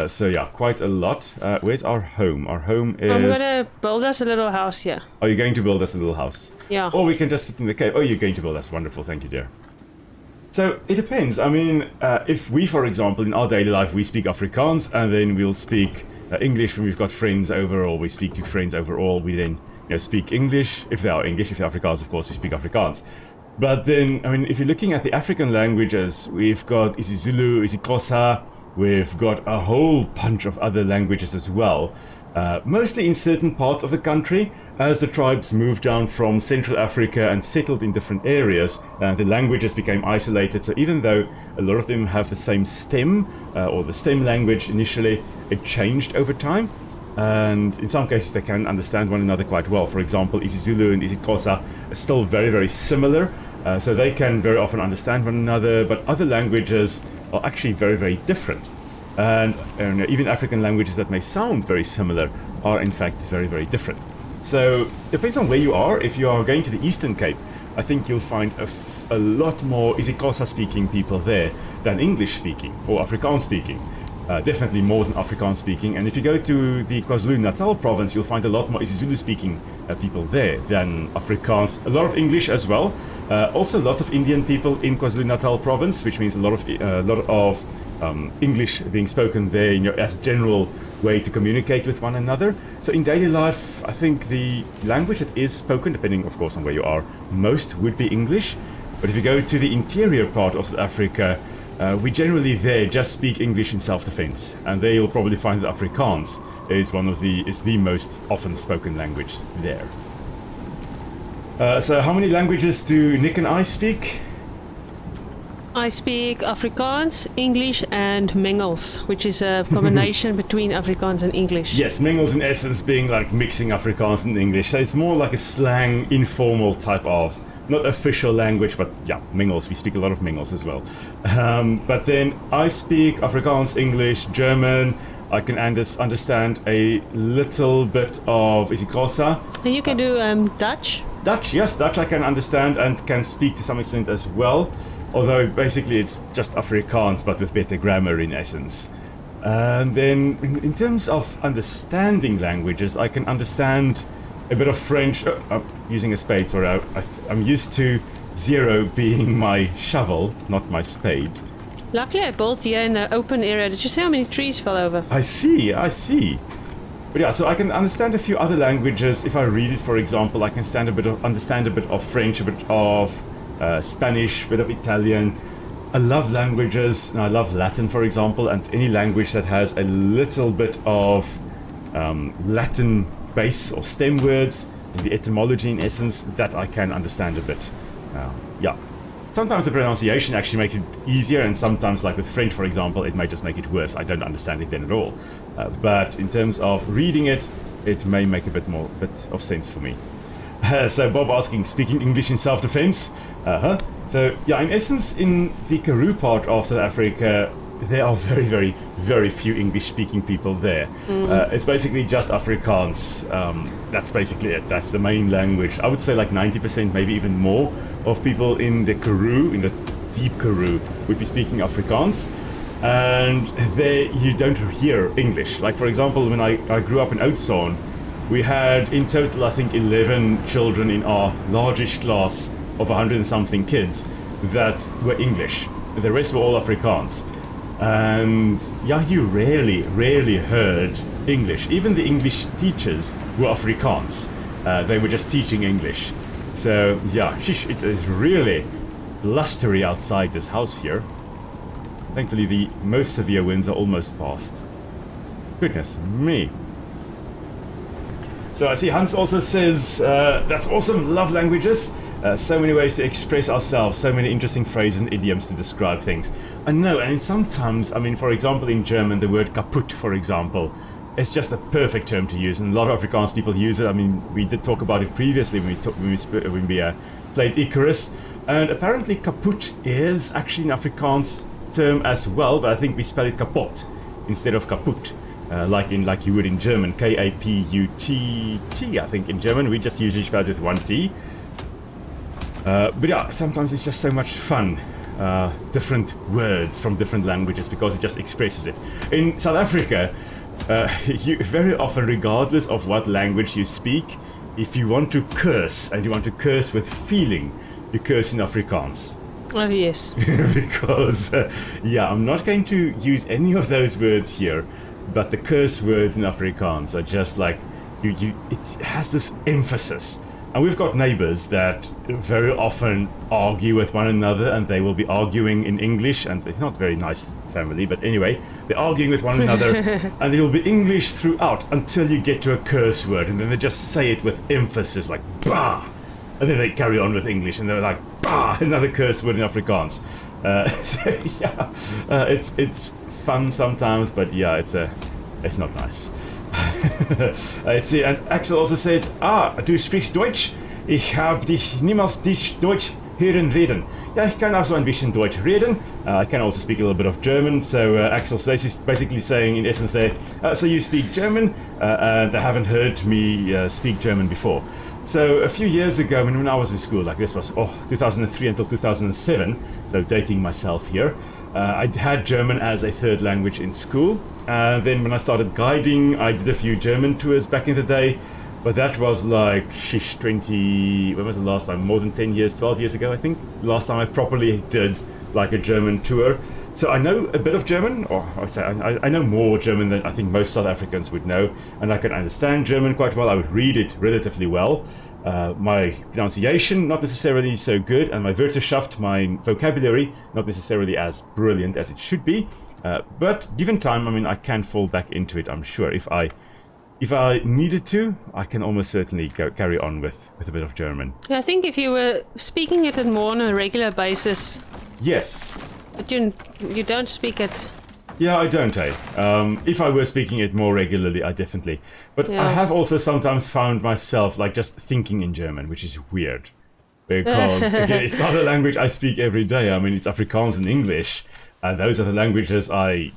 Speaker 1: So yeah, quite a lot. Where's our home? Our home is...
Speaker 2: I'm gonna build us a little house here.
Speaker 1: Are you going to build us a little house?
Speaker 2: Yeah.
Speaker 1: Or we can just sit in the cave. Oh, you're going to build us. Wonderful, thank you, dear. So it depends. I mean, if we, for example, in our daily life, we speak Afrikaans, and then we'll speak English when we've got friends over, or we speak to friends overall, we then speak English. If they are English, if they're Afrikaans, of course, we speak Afrikaans. But then, I mean, if you're looking at the African languages, we've got isiZulu, isiXhosa, we've got a whole bunch of other languages as well. Mostly in certain parts of the country. As the tribes moved down from Central Africa and settled in different areas, the languages became isolated. So even though a lot of them have the same stem, or the stem language initially, it changed over time. And in some cases they can understand one another quite well. For example, isiZulu and isiXhosa are still very, very similar. So they can very often understand one another, but other languages are actually very, very different. And even African languages that may sound very similar are in fact very, very different. So it depends on where you are. If you are going to the Eastern Cape, I think you'll find a lot more isiXhosa speaking people there than English speaking or Afrikaans speaking. Definitely more than Afrikaans speaking. And if you go to the KwaZulu-Natal province, you'll find a lot more isiZulu speaking people there than Afrikaans. A lot of English as well. Also lots of Indian people in KwaZulu-Natal province, which means a lot of English being spoken there, as a general way to communicate with one another. So in daily life, I think the language that is spoken, depending of course on where you are, most would be English. But if you go to the interior part of South Africa, we generally there just speak English in self-defense, and there you'll probably find that Afrikaans is the most often spoken language there. So how many languages do Nick and I speak?
Speaker 2: I speak Afrikaans, English, and Mengels, which is a combination between Afrikaans and English.
Speaker 1: Yes, Mengels in essence being like mixing Afrikaans and English. So it's more like a slang, informal type of, not official language, but yeah, Mengels. We speak a lot of Mengels as well. But then I speak Afrikaans, English, German. I can understand a little bit of isiXhosa.
Speaker 2: And you can do Dutch?
Speaker 1: Dutch, yes, Dutch I can understand and can speak to some extent as well. Although basically it's just Afrikaans but with better grammar in essence. And then, in terms of understanding languages, I can understand a bit of French. I'm using a spade, sorry. I'm used to 0 being my shovel, not my spade.
Speaker 2: Luckily, I built here in an open area. Did you see how many trees fell over?
Speaker 1: I see. But yeah, so I can understand a few other languages. If I read it, for example, I can understand a bit of French, a bit of Spanish, a bit of Italian. I love languages, and I love Latin, for example, and any language that has a little bit of Latin base or stem words, the etymology in essence, that I can understand a bit. Yeah. Sometimes the pronunciation actually makes it easier, and sometimes, like with French, for example, it may just make it worse. I don't understand it then at all. But in terms of reading it, it may make a bit of sense for me. So Bob asking, speaking English in self-defense? So yeah, in essence, in the Karoo part of South Africa, there are very, very, very few English-speaking people there. It's basically just Afrikaans. That's basically it. That's the main language. I would say like 90%, maybe even more, of people in the Karoo, in the deep Karoo, would be speaking Afrikaans. And there you don't hear English. Like, for example, when I grew up in Oudtshoorn, we had in total, I think, 11 children in our largish class of 100 and something kids that were English. The rest were all Afrikaans. And yeah, you rarely heard English. Even the English teachers were Afrikaans. They were just teaching English. So yeah, it is really blustery outside this house here. Thankfully, the most severe winds are almost past. Goodness me. So I see Hans also says, that's awesome, love languages. So many ways to express ourselves, so many interesting phrases and idioms to describe things. I know, and sometimes, I mean, for example, in German, the word kaput, for example, it's just a perfect term to use, and a lot of Afrikaans people use it. I mean, we did talk about it previously when we played Icarus, and apparently kaput is actually an Afrikaans term as well, but I think we spell it kapot instead of kaput. Like you would in German, K-A-P-U-T-T, I think in German. We just usually spell it with one T. But yeah, sometimes it's just so much fun. Different words from different languages because it just expresses it. In South Africa, you very often, regardless of what language you speak, if you want to curse, and you want to curse with feeling, you curse in Afrikaans.
Speaker 2: Oh, yes.
Speaker 1: Because, yeah, I'm not going to use any of those words here, but the curse words in Afrikaans are just like, it has this emphasis. And we've got neighbors that very often argue with one another, and they will be arguing in English, and they're not very nice family, but anyway, they're arguing with one another, and it will be English throughout until you get to a curse word, and then they just say it with emphasis, like, bah! And then they carry on with English, and they're like, bah! Another curse word in Afrikaans. So, yeah, it's fun sometimes, but yeah, it's not nice. Let's see, and Axel also said, du sprichst Deutsch? Ich habe dich niemals Deutsch hören reden. Ja, ich kann auch so ein bisschen Deutsch reden. I can also speak a little bit of German, so Axel says he's basically saying in essence there, so you speak German, and they haven't heard me speak German before. So a few years ago, when I was in school, like this was 2003 until 2007, so dating myself here, I had German as a third language in school. Then when I started guiding, I did a few German tours back in the day. But that was like, when was the last time? More than 10 years, 12 years ago, I think. Last time I properly did like a German tour. So I know a bit of German, or I'd say I know more German than I think most South Africans would know. And I can understand German quite well. I would read it relatively well. My pronunciation, not necessarily so good. And my Wörterschaft, my vocabulary, not necessarily as brilliant as it should be. But given time, I mean, I can fall back into it, I'm sure. If I needed to, I can almost certainly carry on with a bit of German.
Speaker 2: Yeah, I think if you were speaking it more on a regular basis.
Speaker 1: Yes.
Speaker 2: But you don't speak it.
Speaker 1: Yeah, I don't, if I were speaking it more regularly, I definitely. But yeah. I have also sometimes found myself like just thinking in German, which is weird. Because, again, it's not a language I speak every day. I mean, it's Afrikaans and English. And those are the languages I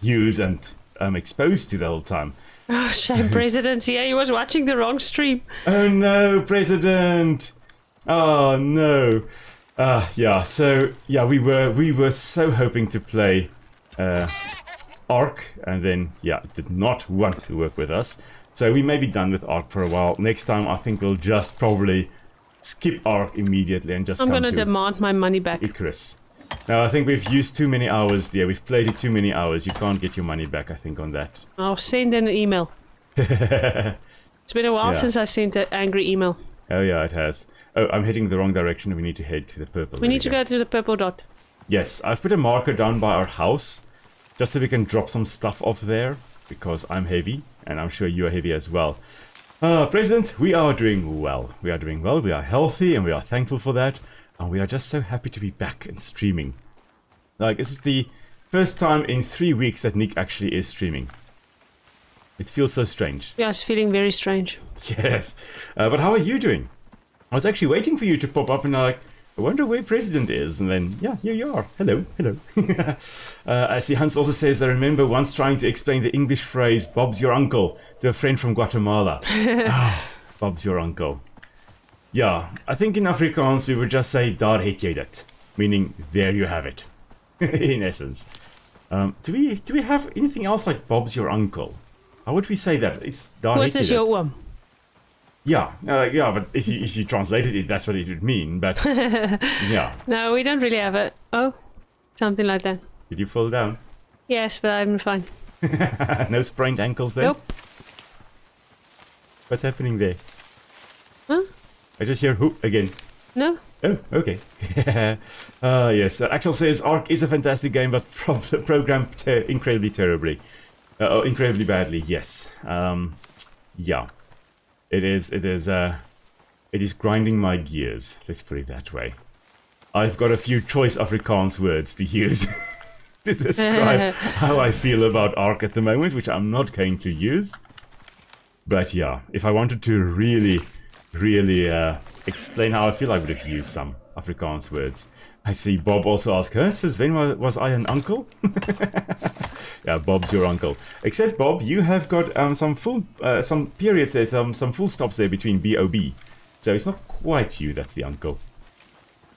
Speaker 1: use and am exposed to the whole time.
Speaker 2: Oh, shame, President. Yeah, he was watching the wrong stream.
Speaker 1: Oh, no, President. Oh, no. Yeah, so, yeah, we were so hoping to play Ark, and then, yeah, it did not want to work with us. So we may be done with Ark for a while. Next time, I think we'll just probably skip Ark immediately and just
Speaker 2: I'm
Speaker 1: come
Speaker 2: gonna
Speaker 1: to
Speaker 2: demand my money back.
Speaker 1: Icarus. Now, I think we've used too many hours there. We've played it too many hours. You can't get your money back, I think, on that.
Speaker 2: I'll send an email. It's been a while since I sent an angry email.
Speaker 1: Oh, yeah, it has. Oh, I'm heading the wrong direction. We need to head to the purple.
Speaker 2: We need to go to the purple dot.
Speaker 1: Yes, I've put a marker down by our house, just so we can drop some stuff off there, because I'm heavy, and I'm sure you are heavy as well. President, we are doing well. We are doing well, we are healthy, and we are thankful for that, and we are just so happy to be back and streaming. Like, this is the first time in 3 weeks that Nick actually is streaming. It feels so strange.
Speaker 2: Yeah, it's feeling very strange.
Speaker 1: Yes, but how are you doing? I was actually waiting for you to pop up, and I'm like, I wonder where President is, and then, yeah, here you are. Hello, hello. I see Hans also says, I remember once trying to explain the English phrase, Bob's your uncle, to a friend from Guatemala. Bob's your uncle. Yeah, I think in Afrikaans we would just say, daar het jy dit, meaning, there you have it, in essence. Do we have anything else like Bob's your uncle? How would we say that? It's daar het jy
Speaker 2: is your
Speaker 1: dit.
Speaker 2: oom?
Speaker 1: Yeah, yeah, but if you translated it, that's what it would mean. But yeah.
Speaker 2: No, we don't really have it. Oh, something like that.
Speaker 1: Did you fall down?
Speaker 2: Yes, but I'm fine.
Speaker 1: No sprained ankles there?
Speaker 2: Nope.
Speaker 1: What's happening there?
Speaker 2: Huh?
Speaker 1: I just hear whoop again.
Speaker 2: No.
Speaker 1: Oh, okay. Yes, Axel says Ark is a fantastic game, but programmed incredibly terribly. Incredibly badly, yes. Yeah. It is grinding my gears, let's put it that way. I've got a few choice Afrikaans words to use to describe how I feel about Ark at the moment, which I'm not going to use. But yeah, if I wanted to really explain how I feel, I would have used some Afrikaans words. I see Bob also asked her, says, when was I an uncle? Yeah, Bob's your uncle. Except, Bob, you have got some periods there, some full stops there between B-O-B. So it's not quite you that's the uncle.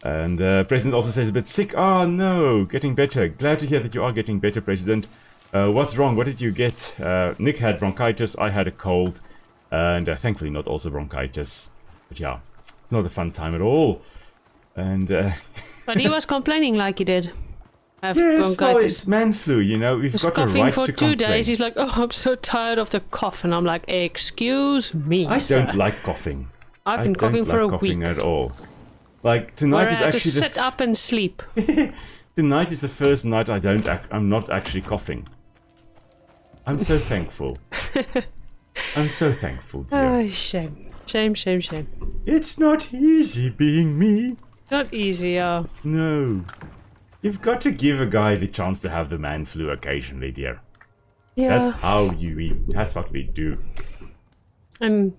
Speaker 1: And President also says a bit sick. Oh, no, getting better. Glad to hear that you are getting better, President. What's wrong? What did you get? Nick had bronchitis, I had a cold. And thankfully not also bronchitis. But yeah, it's not a fun time at all. And...
Speaker 2: But he was complaining like he did.
Speaker 1: Yes, well, it's man flu, you know. We've got a right to complain.
Speaker 2: For 2 days. He's like, oh, I'm so tired of the cough. And I'm like, excuse me,
Speaker 1: I
Speaker 2: sir.
Speaker 1: don't like coughing.
Speaker 2: I've been coughing for a week.
Speaker 1: I don't like coughing at all. Like, tonight is actually
Speaker 2: just sit up and sleep.
Speaker 1: Tonight is the first night I'm not actually coughing. I'm so thankful. I'm so thankful, dear.
Speaker 2: Oh, shame. Shame, shame, shame.
Speaker 1: It's not easy being me.
Speaker 2: Not easy, yeah.
Speaker 1: No. You've got to give a guy the chance to have the man flu occasionally, dear.
Speaker 2: Yeah.
Speaker 1: That's what we do.
Speaker 2: Now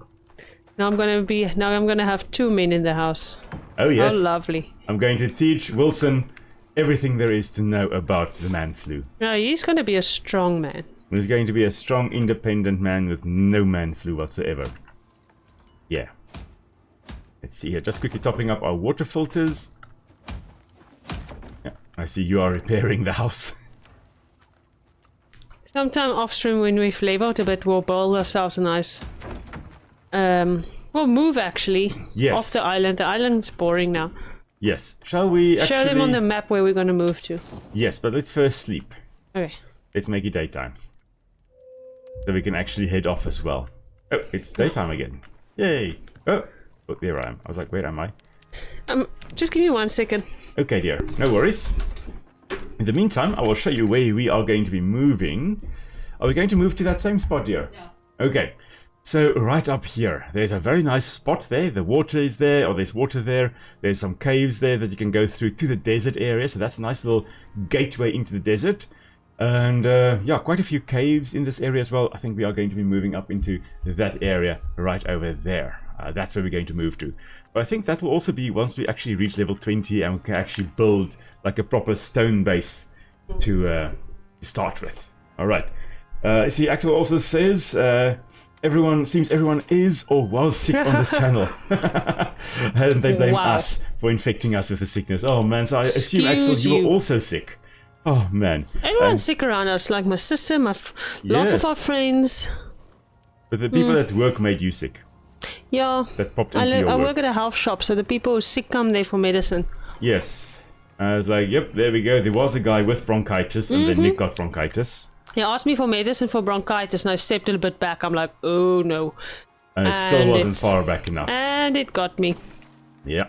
Speaker 2: I'm gonna have 2 men in the house.
Speaker 1: Oh yes.
Speaker 2: How lovely.
Speaker 1: I'm going to teach Wilson everything there is to know about the man flu.
Speaker 2: No, he's gonna be a strong man.
Speaker 1: He's going to be a strong, independent man with no man flu whatsoever. Yeah. Let's see here, just quickly topping up our water filters. Yeah, I see you are repairing the house.
Speaker 2: Sometime off stream when we've leveled a bit, we'll build ourselves a nice... we'll move actually.
Speaker 1: Yes.
Speaker 2: Off the island. The island's boring now.
Speaker 1: Yes. Shall we actually...
Speaker 2: Show them on the map where we're going to move to.
Speaker 1: Yes, but let's first sleep.
Speaker 2: Okay.
Speaker 1: Let's make it daytime. So we can actually head off as well. Oh, it's daytime again. Yay. Oh, there I am. I was like, where am I?
Speaker 2: Just give me 1 second.
Speaker 1: Okay, dear. No worries. In the meantime, I will show you where we are going to be moving. Are we going to move to that same spot, dear?
Speaker 2: Yeah.
Speaker 1: Okay. So, right up here, there's a very nice spot there. The water is there, or there's water there. There's some caves there that you can go through to the desert area. So that's a nice little gateway into the desert. And yeah, quite a few caves in this area as well. I think we are going to be moving up into that area right over there. That's where we're going to move to. But I think that will also be once we actually reach level 20 and we can actually build like a proper stone base to start with. All right. See, Axel also says everyone is or was sick on this channel. And they blame us for infecting us with the sickness. Oh man, so I assume, Axel, you were also sick. Oh, man.
Speaker 2: Everyone's sick around us, like my sister, lots of our
Speaker 1: Yes.
Speaker 2: friends.
Speaker 1: But the people at work made you sick.
Speaker 2: Yeah.
Speaker 1: That popped into your
Speaker 2: I
Speaker 1: work.
Speaker 2: work at a health shop, so the people who are sick come there for medicine.
Speaker 1: Yes. I was like, yep, there we go. There was a guy with bronchitis, and then Nick got bronchitis.
Speaker 2: He asked me for medicine for bronchitis, and I stepped a little bit back. I'm like, oh no.
Speaker 1: And it still
Speaker 2: And
Speaker 1: wasn't
Speaker 2: it-
Speaker 1: far back enough.
Speaker 2: And it got me.
Speaker 1: Yeah.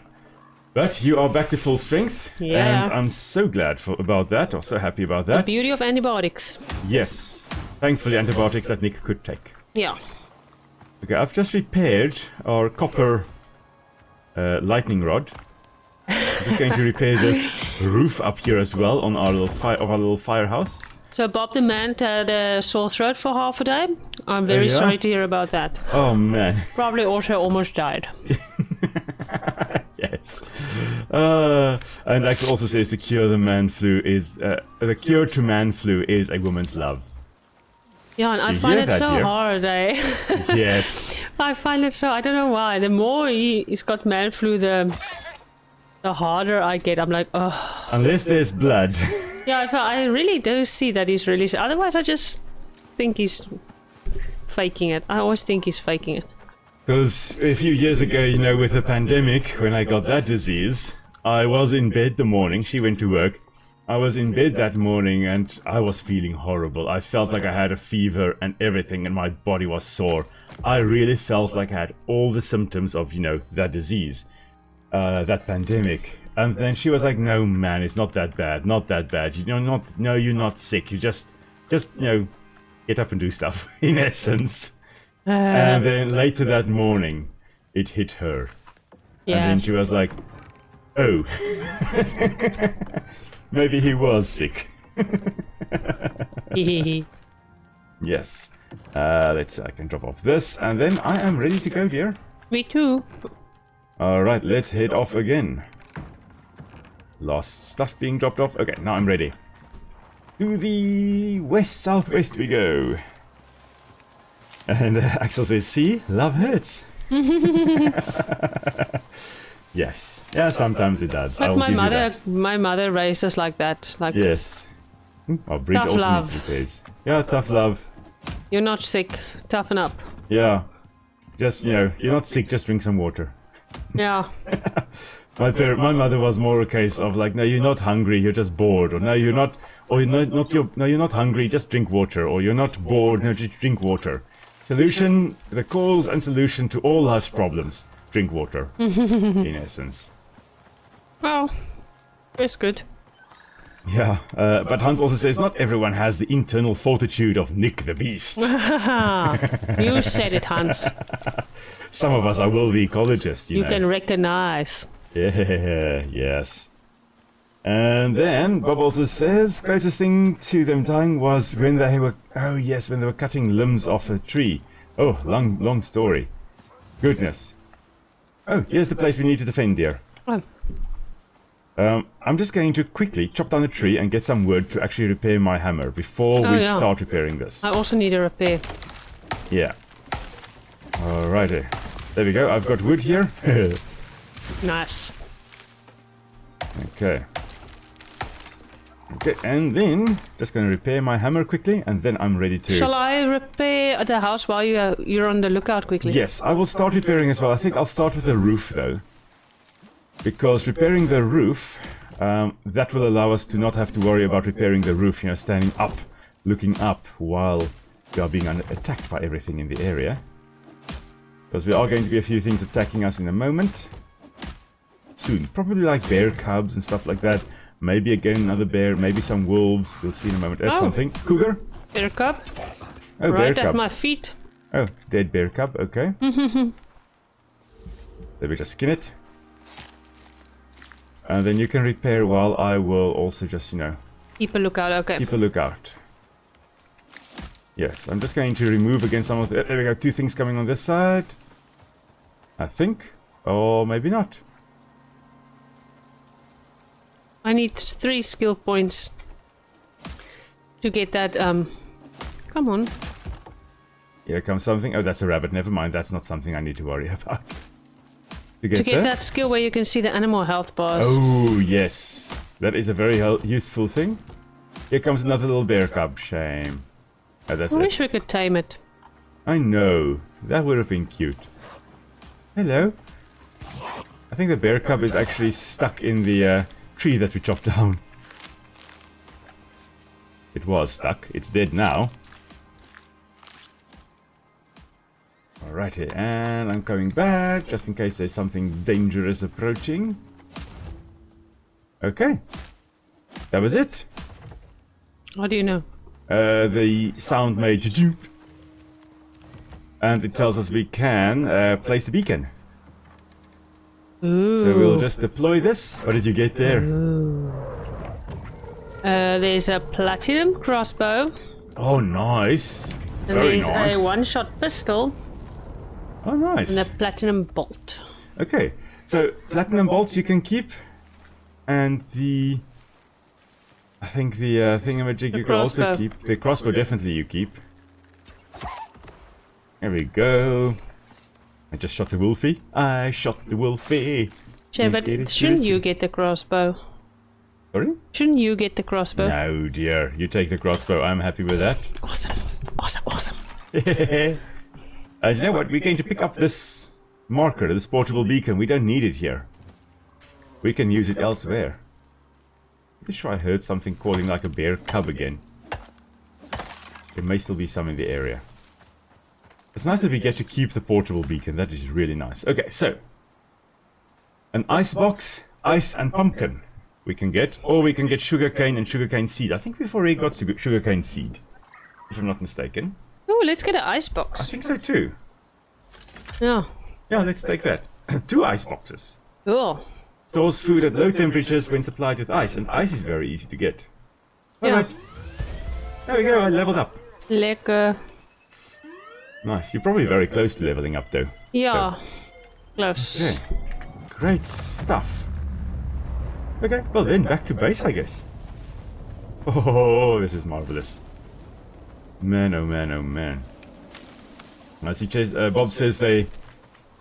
Speaker 1: But you are back to full strength.
Speaker 2: Yeah.
Speaker 1: And I'm so glad about that, or so happy about
Speaker 2: The
Speaker 1: that.
Speaker 2: beauty of antibiotics.
Speaker 1: Yes. Thankfully, antibiotics that Nick could take.
Speaker 2: Yeah.
Speaker 1: Okay, I've just repaired our copper lightning rod. I'm just going to repair this roof up here as well on our little firehouse.
Speaker 2: So Bob the man had a sore throat for half a day. I'm very
Speaker 1: yeah?
Speaker 2: sorry to hear about that.
Speaker 1: Oh man,
Speaker 2: Probably also almost died.
Speaker 1: yes. And Axel also says the cure to man flu is a woman's love.
Speaker 2: Yeah, and I
Speaker 1: You
Speaker 2: find
Speaker 1: hear
Speaker 2: it
Speaker 1: that,
Speaker 2: so
Speaker 1: dear?
Speaker 2: hard, eh?
Speaker 1: Yes.
Speaker 2: I find it so, I don't know why. The more he's got man flu, the harder I get. I'm like, oh.
Speaker 1: Unless there's blood.
Speaker 2: Yeah, I really do see that he's really sick. Otherwise, I just think he's faking it. I always think he's faking it.
Speaker 1: Because a few years ago, you know, with the pandemic, when I got that disease, I was in bed the morning. She went to work. I was in bed that morning and I was feeling horrible. I felt like I had a fever and everything, and my body was sore. I really felt like I had all the symptoms of, you know, that disease, that pandemic. And then she was like, "No, man, it's not that bad. Not that bad. You're not sick. You just, you know, get up and do stuff." In essence. And then later that morning, it hit her.
Speaker 2: Yeah.
Speaker 1: And then she was like, "Oh, maybe he was sick." Yes. Let's see, I can drop off this, and then I am ready to go, dear.
Speaker 2: Me too.
Speaker 1: Alright, let's head off again. Last stuff being dropped off. Okay, now I'm ready. To the west-southwest we go. And Axel says, "See, love hurts." Yes. Yeah, sometimes it does.
Speaker 2: But
Speaker 1: I'll give you that.
Speaker 2: my mother raised us like that. Like,
Speaker 1: Yes. Our bridge
Speaker 2: Tough
Speaker 1: also
Speaker 2: love.
Speaker 1: needs repairs. Yeah, tough love.
Speaker 2: you're not sick. Toughen up.
Speaker 1: Yeah. Just, you know, you're not sick, just drink some water.
Speaker 2: Yeah.
Speaker 1: My mother was more a case of like, "No, you're not hungry, you're just bored," or "No, you're not," or "No, you're not hungry, just drink water," or "You're not bored, no, just drink water." Solution, the cause and solution to all life's problems: drink water. In essence.
Speaker 2: Well, it's good.
Speaker 1: Yeah, but Hans also says not everyone has the internal fortitude of Nick the Beast.
Speaker 2: You said it, Hans.
Speaker 1: Some of us are will be ecologists, you
Speaker 2: You
Speaker 1: know.
Speaker 2: can recognize.
Speaker 1: Yeah, yes. And then Bob also says closest thing to them dying was when they were when they were cutting limbs off a tree. Oh, long story. Goodness. Oh, here's the place we need to defend, dear.
Speaker 2: Oh.
Speaker 1: I'm just going to quickly chop down a tree and get some wood to actually repair my hammer before we
Speaker 2: yeah.
Speaker 1: start repairing this.
Speaker 2: I also need a repair.
Speaker 1: Yeah. Alrighty. There we go. I've got wood here.
Speaker 2: Nice.
Speaker 1: Okay. Okay, and then just going to repair my hammer quickly, and then I'm ready to...
Speaker 2: Shall I repair the house while you're on the lookout quickly?
Speaker 1: Yes, I will start repairing as well. I think I'll start with the roof, though. Because repairing the roof, that will allow us to not have to worry about repairing the roof, you know, standing up, looking up, while we are being attacked by everything in the area. Because there are going to be a few things attacking us in a moment. Soon. Probably like bear cubs and stuff like that. Maybe again another bear, maybe some wolves. We'll see in a moment. That's something. Cougar?
Speaker 2: Bear cub.
Speaker 1: Oh,
Speaker 2: Right
Speaker 1: bear
Speaker 2: at
Speaker 1: cub.
Speaker 2: my feet.
Speaker 1: Oh, dead bear cub, okay. Then we just skin it. And then you can repair while I will also just, you know,
Speaker 2: Keep a lookout, okay.
Speaker 1: keep a lookout. Yes, I'm just going to remove again some of the... There we go, 2 things coming on this side. I think. Or maybe not.
Speaker 2: I need 3 skill points to get that, come on.
Speaker 1: Here comes something. Oh, that's a rabbit. Never mind, that's not something I need to worry about. To
Speaker 2: To get
Speaker 1: there?
Speaker 2: that skill where you can see the animal health bars.
Speaker 1: Oh, yes. That is a very useful thing. Here comes another little bear cub. Shame. Oh, that's
Speaker 2: I
Speaker 1: it.
Speaker 2: wish we could tame it.
Speaker 1: I know. That would have been cute. Hello. I think the bear cub is actually stuck in the tree that we chopped down. It was stuck. It's dead now. Alrighty, and I'm coming back just in case there's something dangerous approaching. Okay. That was it.
Speaker 2: How do you know?
Speaker 1: The sound made jump. And it tells us we can place the beacon.
Speaker 2: Ooh.
Speaker 1: So we'll just deploy this. What did you get there?
Speaker 2: There's a platinum crossbow.
Speaker 1: Oh, nice.
Speaker 2: And
Speaker 1: Very
Speaker 2: there's
Speaker 1: nice.
Speaker 2: a one-shot pistol.
Speaker 1: Oh, nice.
Speaker 2: And a platinum bolt.
Speaker 1: Okay, so platinum bolts you can keep. And the... I think the thingamajig you can also
Speaker 2: crossbow.
Speaker 1: keep. The crossbow definitely you keep. There we go. I just shot the wolfie. I shot the wolfie.
Speaker 2: Yeah, but shouldn't you get the crossbow?
Speaker 1: Sorry?
Speaker 2: Shouldn't you get the crossbow?
Speaker 1: No, dear. You take the crossbow. I'm happy with that.
Speaker 2: Awesome. Awesome, awesome.
Speaker 1: You know what? We're going to pick up this marker, this portable beacon. We don't need it here. We can use it elsewhere. Pretty sure I heard something calling like a bear cub again. There may still be some in the area. It's nice that we get to keep the portable beacon. That is really nice. Okay, so. An ice box, ice and pumpkin we can get. Or we can get sugarcane and sugarcane seed. I think we've already got sugarcane seed. If I'm not mistaken.
Speaker 2: Oh, let's get an ice
Speaker 1: I
Speaker 2: box.
Speaker 1: think so too.
Speaker 2: Yeah.
Speaker 1: Yeah, let's take that. 2 ice boxes.
Speaker 2: Cool.
Speaker 1: Stores food at low temperatures when supplied with ice. And ice is very easy to get.
Speaker 2: Yeah.
Speaker 1: Alright. There we go, I leveled up.
Speaker 2: Lekker.
Speaker 1: Nice. You're probably very close to leveling up though.
Speaker 2: Yeah. Close.
Speaker 1: Okay. Great stuff. Okay, well then, back to base, I guess. Oh, this is marvelous. Man, oh man, oh man. I see Bob says they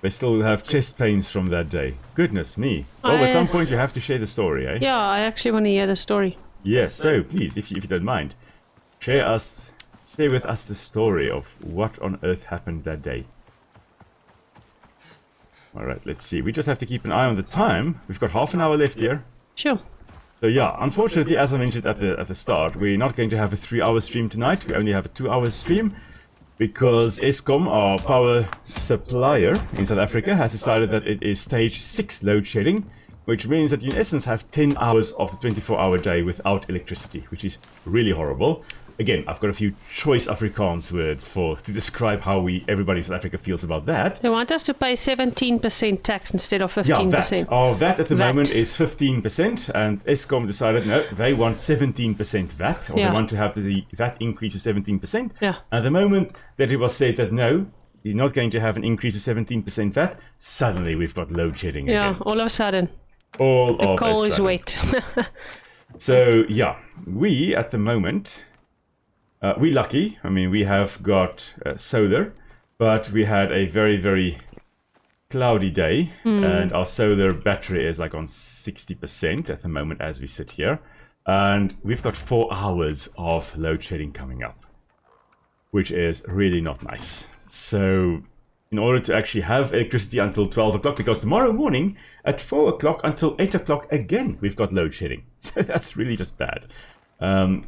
Speaker 1: still have chest pains from that day. Goodness me. Bob, at some point you have to share the story, eh?
Speaker 2: Yeah, I actually want to hear the story.
Speaker 1: Yes, so please, if you don't mind, share with us the story of what on earth happened that day. Alright, let's see. We just have to keep an eye on the time. We've got half an hour left here.
Speaker 2: Sure.
Speaker 1: So yeah, unfortunately, as I mentioned at the start, we're not going to have a 3-hour stream tonight. We only have a 2-hour stream because Eskom, our power supplier in South Africa, has decided that it is stage 6 load shedding, which means that you in essence have 10 hours of the 24-hour day without electricity, which is really horrible. Again, I've got a few choice Afrikaans words to describe how everybody in South Africa feels about that.
Speaker 2: They want us to pay 17% tax instead of 15%.
Speaker 1: Yeah, VAT at the moment is 15%, and Eskom decided no, they want 17% VAT, or they want to have the VAT increase to 17%.
Speaker 2: Yeah.
Speaker 1: At the moment that it was said that no, you're not going to have an increase of 17% VAT, suddenly we've got load shedding again.
Speaker 2: Yeah, all of a sudden.
Speaker 1: All
Speaker 2: The
Speaker 1: of
Speaker 2: coal
Speaker 1: a
Speaker 2: is
Speaker 1: sudden.
Speaker 2: wet.
Speaker 1: So yeah, we at the moment, we're lucky. I mean, we have got solar, but we had a very, very cloudy day, and our solar battery is like on 60% at the moment as we sit here, and we've got 4 hours of load shedding coming up, which is really not nice. So in order to actually have electricity until 12 o'clock, because tomorrow morning at 4 o'clock until 8 o'clock again, we've got load shedding. So that's really just bad.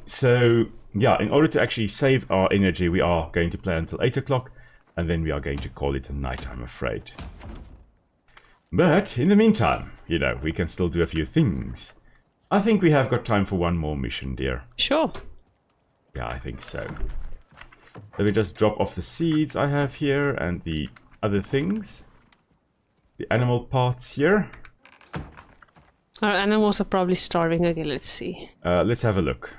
Speaker 1: So yeah, in order to actually save our energy, we are going to play until 8 o'clock, and then we are going to call it a night, I'm afraid. But in the meantime, you know, we can still do a few things. I think we have got time for one more mission, dear.
Speaker 2: Sure.
Speaker 1: Yeah, I think so. Let me just drop off the seeds I have here and the other things. The animal parts here.
Speaker 2: Our animals are probably starving again. Let's see.
Speaker 1: Let's have a look.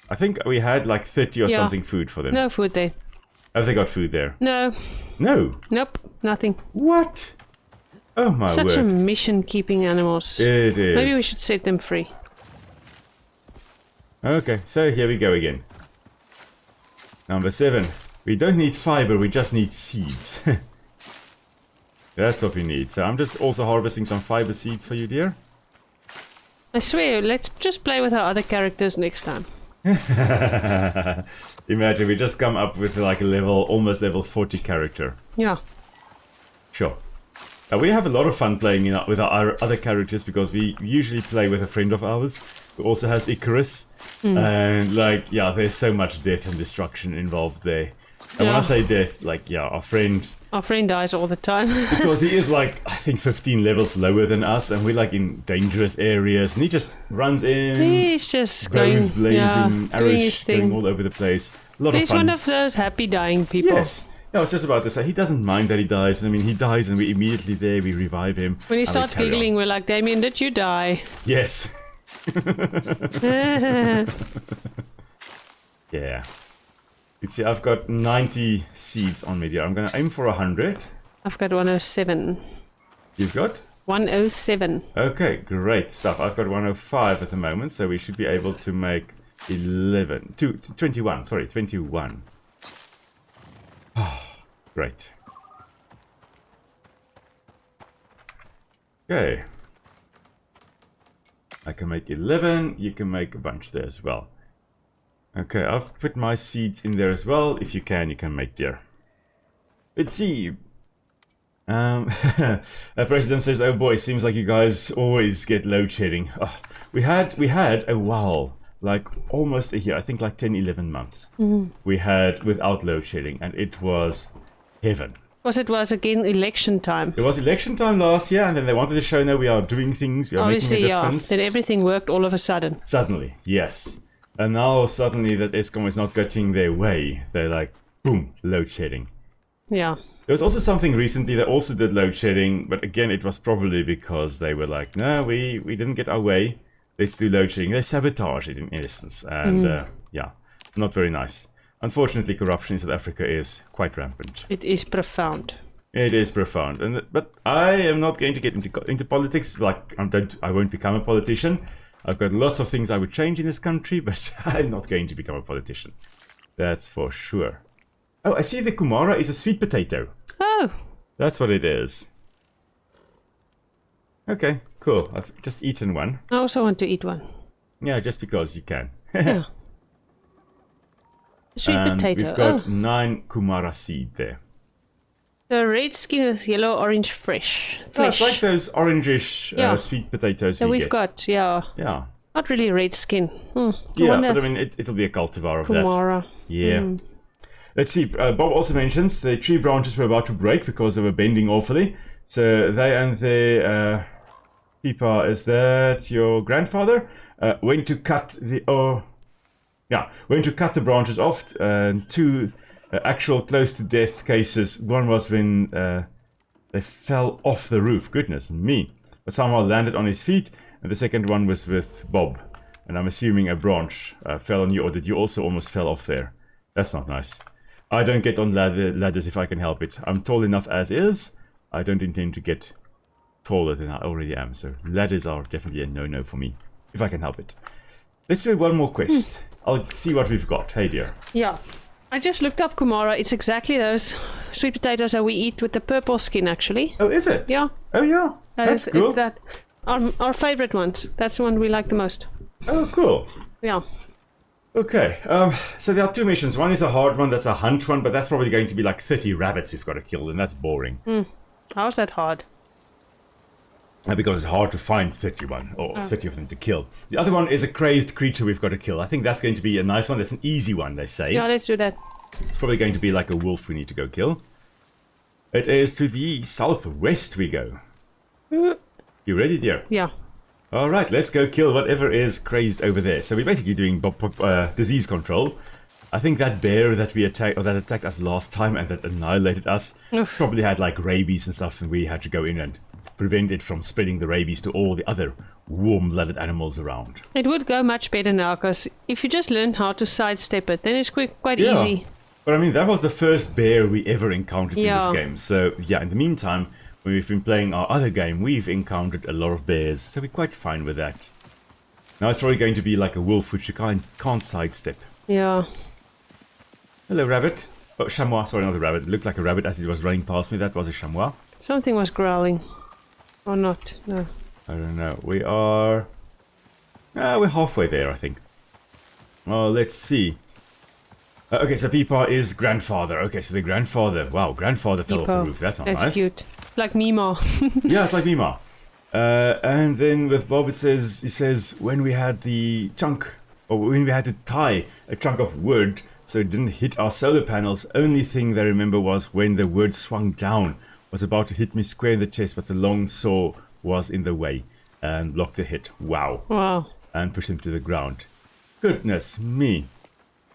Speaker 1: I think we had like 30 or something food for them.
Speaker 2: No food there.
Speaker 1: Have they got food there?
Speaker 2: No.
Speaker 1: No.
Speaker 2: Nope. Nothing.
Speaker 1: What? Oh my word.
Speaker 2: Such a mission keeping animals.
Speaker 1: It is.
Speaker 2: Maybe we should set them free.
Speaker 1: Okay, so here we go again. Number 7. We don't need fiber, we just need seeds. That's what we need. So I'm just also harvesting some fiber seeds for you, dear.
Speaker 2: I swear, let's just play with our other characters next time.
Speaker 1: Imagine we just come up with like a level, almost level 40 character.
Speaker 2: Yeah.
Speaker 1: Sure. We have a lot of fun playing with our other characters because we usually play with a friend of ours who also has Icarus. And like, yeah, there's so much death and destruction involved there. And when I say death, like, yeah, our friend
Speaker 2: dies all the time.
Speaker 1: because he is like, I think 15 levels lower than us, and we're like in dangerous areas, and he just runs in.
Speaker 2: He's just
Speaker 1: Bows
Speaker 2: going,
Speaker 1: blazing,
Speaker 2: doing his
Speaker 1: arrows going
Speaker 2: thing.
Speaker 1: all over the place. A lot
Speaker 2: He's
Speaker 1: of fun.
Speaker 2: one of those happy dying people.
Speaker 1: Yes. No, I was just about to say, he doesn't mind that he dies. I mean, he dies and we immediately there, we revive him.
Speaker 2: When he
Speaker 1: and we
Speaker 2: starts
Speaker 1: carry on.
Speaker 2: giggling, we're like, Damien, did you die?
Speaker 1: Yes. Yeah. You see, I've got 90 seeds on me there. I'm going to aim for 100.
Speaker 2: I've got 107.
Speaker 1: You've got?
Speaker 2: 107.
Speaker 1: Okay, great stuff. I've got 105 at the moment, so we should be able to make 21. Sorry, 21. Great. Okay. I can make 11. You can make a bunch there as well. Okay, I've put my seeds in there as well. If you can make there. Let's see. A president says, "Oh boy, seems like you guys always get load shedding." Oh, we had a while, like almost a year. I think like 10, 11 months. We had without load shedding, and it was heaven.
Speaker 2: Because it was again election time.
Speaker 1: It was election time last year, and then they wanted to show, no, we are doing things, we are
Speaker 2: Obviously,
Speaker 1: making a
Speaker 2: yeah.
Speaker 1: difference.
Speaker 2: Then everything worked all of a sudden.
Speaker 1: Suddenly, yes. And now suddenly that ESCOM is not getting their way. They're like, boom, load shedding.
Speaker 2: Yeah.
Speaker 1: There was also something recently that also did load shedding, but again, it was probably because they were like, no, we didn't get our way. Let's do load shedding. They sabotage it in essence. And yeah, not very nice. Unfortunately, corruption in South Africa is quite rampant.
Speaker 2: It is profound.
Speaker 1: It is profound. But I am not going to get into politics. Like, I won't become a politician. I've got lots of things I would change in this country, but I'm not going to become a politician. That's for sure. Oh, I see the Kumara is a sweet potato.
Speaker 2: Oh.
Speaker 1: That's what it is. Okay, cool. I've just eaten one.
Speaker 2: I also want to eat one.
Speaker 1: Yeah, just because you can.
Speaker 2: Yeah. Sweet
Speaker 1: And
Speaker 2: potato.
Speaker 1: we've got 9 Kumara seed there.
Speaker 2: The red skin is yellow, orange, fresh.
Speaker 1: Oh, it's like those orangish
Speaker 2: Yeah.
Speaker 1: sweet potatoes
Speaker 2: So
Speaker 1: we
Speaker 2: we've
Speaker 1: get.
Speaker 2: got, yeah.
Speaker 1: Yeah.
Speaker 2: Not really red skin.
Speaker 1: Yeah, but I mean, it'll be a cultivar of that.
Speaker 2: Kumara.
Speaker 1: Yeah. Let's see. Bob also mentions the tree branches were about to break because they were bending awfully. So they and the Pipa, is that your grandfather? Went to cut the went to cut the branches off. Two actual close to death cases. One was when they fell off the roof. Goodness me! But somehow landed on his feet. And the second one was with Bob. And I'm assuming a branch fell on you, or did you also almost fell off there? That's not nice. I don't get on ladders if I can help it. I'm tall enough as is. I don't intend to get taller than I already am. So ladders are definitely a no-no for me, if I can help it. Let's do one more quest. I'll see what we've got. Hey, dear.
Speaker 2: Yeah. I just looked up Kumara. It's exactly those sweet potatoes that we eat with the purple skin, actually.
Speaker 1: Oh, is it?
Speaker 2: Yeah.
Speaker 1: Oh, yeah. That's cool.
Speaker 2: It's that. Our favorite ones. That's the one we like the most.
Speaker 1: Oh, cool.
Speaker 2: Yeah.
Speaker 1: Okay, so there are 2 missions. One is a hard one, that's a hunt one, but that's probably going to be like 30 rabbits we've got to kill, and that's boring.
Speaker 2: How's that hard?
Speaker 1: Because it's hard to find 31, or 30 of them to kill. The other one is a crazed creature we've got to kill. I think that's going to be a nice one. That's an easy one, they say.
Speaker 2: Yeah, let's do that.
Speaker 1: It's probably going to be like a wolf we need to go kill. It is to the southwest we go. You ready, dear?
Speaker 2: Yeah.
Speaker 1: Alright, let's go kill whatever is crazed over there. So we're basically doing disease control. I think that bear that we attacked, or that attacked us last time and that annihilated us, probably had like rabies and stuff, and we had to go in and prevent it from spreading the rabies to all the other warm-blooded animals around.
Speaker 2: It would go much better now, because if you just learn how to sidestep it, then it's quite easy.
Speaker 1: But I mean, that was the first bear we ever encountered in this
Speaker 2: Yeah.
Speaker 1: game. So yeah, in the meantime, when we've been playing our other game, we've encountered a lot of bears, so we're quite fine with that. Now it's probably going to be like a wolf, which you can't sidestep.
Speaker 2: Yeah.
Speaker 1: Hello, rabbit. Oh, chamois. Sorry, not a rabbit. It looked like a rabbit as it was running past me. That was a chamois.
Speaker 2: Something was growling. Or not. No.
Speaker 1: I don't know. We are... we're halfway there, I think. Oh, let's see. Okay, so Peepaw is grandfather. Okay, so the grandfather. Wow, grandfather fell off the roof. That's not nice.
Speaker 2: That's cute. Like Mima.
Speaker 1: Yeah, it's like Mima. And then with Bob, he says, when we had the chunk, or when we had to tie a chunk of wood so it didn't hit our solar panels, only thing they remember was when the wood swung down, was about to hit me square in the chest, but the long saw was in the way and blocked the hit. Wow.
Speaker 2: Wow.
Speaker 1: And pushed him to the ground. Goodness me.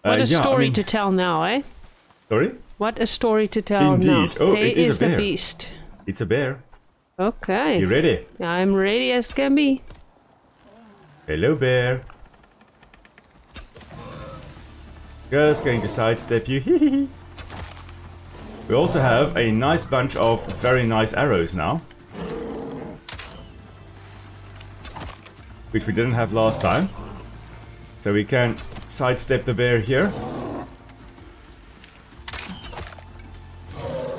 Speaker 2: What a story to tell now, eh?
Speaker 1: Sorry?
Speaker 2: What a story to tell
Speaker 1: Indeed.
Speaker 2: now.
Speaker 1: Oh,
Speaker 2: There
Speaker 1: it is
Speaker 2: is
Speaker 1: a
Speaker 2: the
Speaker 1: bear.
Speaker 2: beast.
Speaker 1: It's a bear.
Speaker 2: Okay.
Speaker 1: You ready?
Speaker 2: I'm ready as can be.
Speaker 1: Hello, bear. Just going to sidestep you. We also have a nice bunch of very nice arrows now. Which we didn't have last time. So we can sidestep the bear here.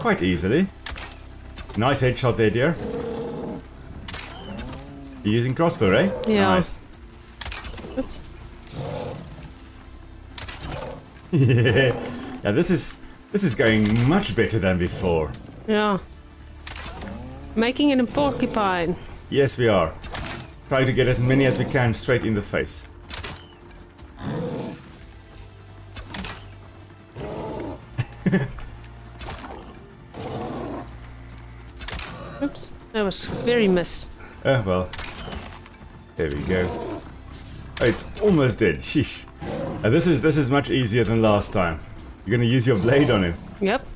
Speaker 1: Quite easily. Nice headshot there, dear. You're using crossbow, eh?
Speaker 2: Yeah.
Speaker 1: Nice.
Speaker 2: Oops.
Speaker 1: Yeah, this is going much better than before.
Speaker 2: Yeah. Making it a porcupine.
Speaker 1: Yes, we are. Trying to get as many as we can straight in the face.
Speaker 2: Oops. That was very miss.
Speaker 1: Oh, well. There we go. Oh, it's almost dead. Sheesh. This is much easier than last time. You're gonna use your blade on him.
Speaker 2: Yep.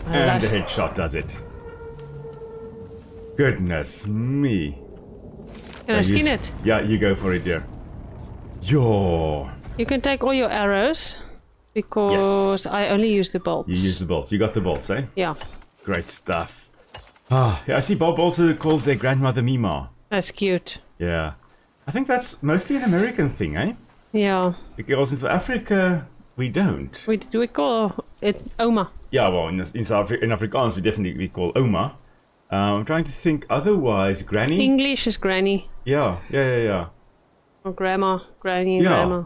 Speaker 1: And the headshot does it. Goodness me.
Speaker 2: Can I skin it?
Speaker 1: Yeah, you go for it, dear. Yo.
Speaker 2: You can take all your arrows. Because
Speaker 1: Yes.
Speaker 2: I only use the bolts.
Speaker 1: You use the bolts. You got the bolts, eh?
Speaker 2: Yeah.
Speaker 1: Great stuff. Ah, yeah, I see Bob also calls their grandmother Mima.
Speaker 2: That's cute.
Speaker 1: Yeah. I think that's mostly an American thing, eh?
Speaker 2: Yeah.
Speaker 1: Because in South Africa, we don't.
Speaker 2: Do we call it Oma?
Speaker 1: Yeah, well, in Afrikaans, we call Oma. I'm trying to think otherwise. Granny?
Speaker 2: English is granny.
Speaker 1: Yeah.
Speaker 2: Or grandma. Granny and
Speaker 1: Yeah.
Speaker 2: grandma.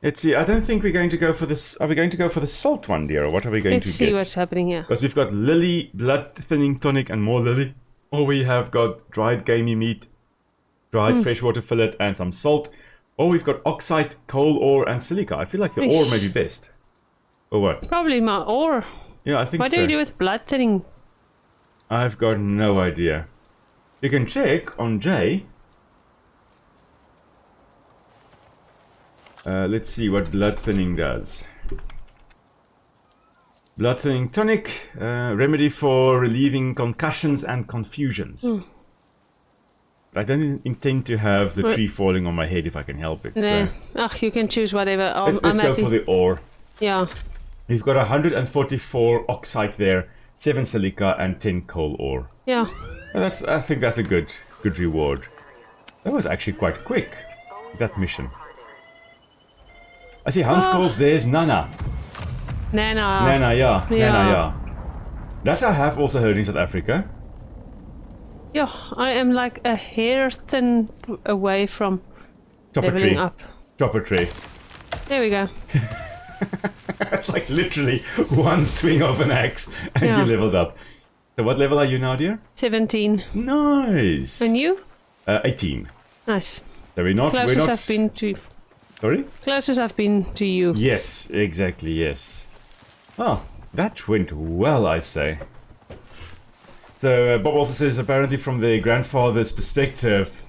Speaker 1: Let's see, I don't think we're going to go for this. Are we going to go for the salt one, dear, or what are we going
Speaker 2: Let's
Speaker 1: to
Speaker 2: see
Speaker 1: get?
Speaker 2: what's happening here.
Speaker 1: Because we've got lily, blood thinning tonic, and more lily. Or we have got dried gamey meat, dried freshwater fillet, and some salt. Or we've got oxide, coal ore, and silica. I feel like the ore may be best. Or what?
Speaker 2: Probably my ore.
Speaker 1: Yeah, I think
Speaker 2: What
Speaker 1: so.
Speaker 2: do you do with blood thinning?
Speaker 1: I've got no idea. You can check on Jay. Let's see what blood thinning does. Blood thinning tonic, remedy for relieving concussions and confusions. I don't intend to have the tree falling on my head if I can help it.
Speaker 2: Nah.
Speaker 1: So
Speaker 2: You can choose whatever.
Speaker 1: let's go
Speaker 2: happy.
Speaker 1: for the ore.
Speaker 2: Yeah.
Speaker 1: We've got 144 oxide there, 7 silica, and 10 coal ore.
Speaker 2: Yeah.
Speaker 1: I think that's a good reward. That was actually quite quick, that mission. I see Hans calls theirs Nana.
Speaker 2: Nana.
Speaker 1: Nana, yeah.
Speaker 2: Yeah.
Speaker 1: Nana, yeah. That I have also heard in South Africa.
Speaker 2: Yeah, I am like a hair thin away from
Speaker 1: Chopper
Speaker 2: leveling
Speaker 1: tree.
Speaker 2: up.
Speaker 1: Chopper tree.
Speaker 2: There we go.
Speaker 1: That's like literally one swing of an axe and
Speaker 2: Yeah.
Speaker 1: you leveled up. So what level are you now, dear?
Speaker 2: 17.
Speaker 1: Nice.
Speaker 2: And you?
Speaker 1: 18.
Speaker 2: Nice.
Speaker 1: So we're not...
Speaker 2: Closest
Speaker 1: we're not...
Speaker 2: I've been to...
Speaker 1: Sorry?
Speaker 2: Closest I've been to you.
Speaker 1: Yes, exactly, yes. Oh, that went well, I say. So Bob also says apparently from the grandfather's perspective,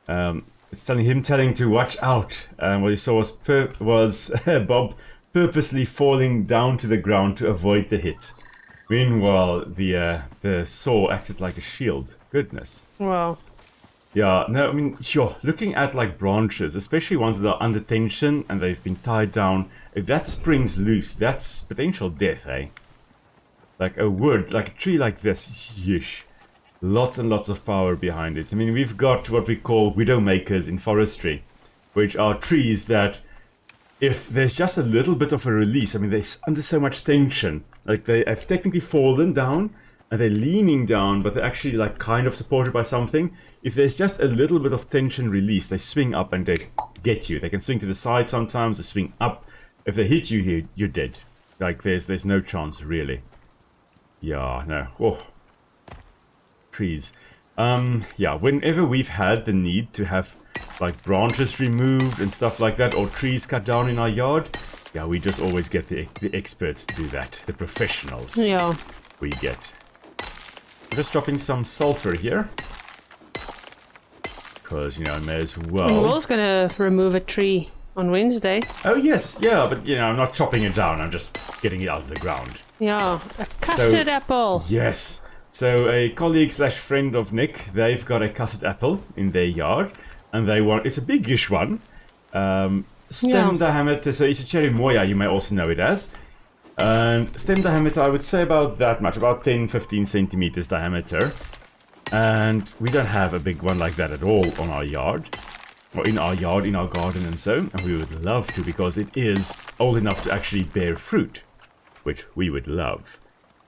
Speaker 1: it's telling to watch out. What he saw was Bob purposely falling down to the ground to avoid the hit. Meanwhile, the saw acted like a shield. Goodness.
Speaker 2: Wow.
Speaker 1: Yeah, no, I mean, sure, looking at like branches, especially ones that are under tension and they've been tied down, if that springs loose, that's potential death, eh? Like a wood, like a tree like this, yeesh. Lots and lots of power behind it. I mean, we've got what we call widowmakers in forestry, which are trees that, if there's just a little bit of a release, I mean, they're under so much tension, like they have technically fallen down, and they're leaning down, but they're actually like kind of supported by something. if there's just a little bit of tension released, they swing up and they get you. They can swing to the side sometimes, they swing up. If they hit you here, you're dead. Like, there's no chance, really. Yeah, no. Oh. Trees. Yeah, whenever we've had the need to have, like, branches removed and stuff like that, or trees cut down in our yard, yeah, we just always get the experts to do that. The professionals.
Speaker 2: Yeah.
Speaker 1: We get. I'm just dropping some sulfur here. Because, you know, I may as well.
Speaker 2: Will's gonna remove a tree on Wednesday.
Speaker 1: Oh, yes, yeah, but, you know, I'm not chopping it down. I'm just getting it out of the ground.
Speaker 2: Yeah, a custard apple.
Speaker 1: Yes. So a colleague slash friend of Nick, they've got a custard apple in their yard. And they want, it's a biggish one. Stem diameter, so it's a cherry moya, you may also know it as. And stem diameter, I would say about that much, about 10-15 centimeters diameter. And we don't have a big one like that at all on our yard. Or in our yard, in our garden and so. And we would love to, because it is old enough to actually bear fruit. Which we would love.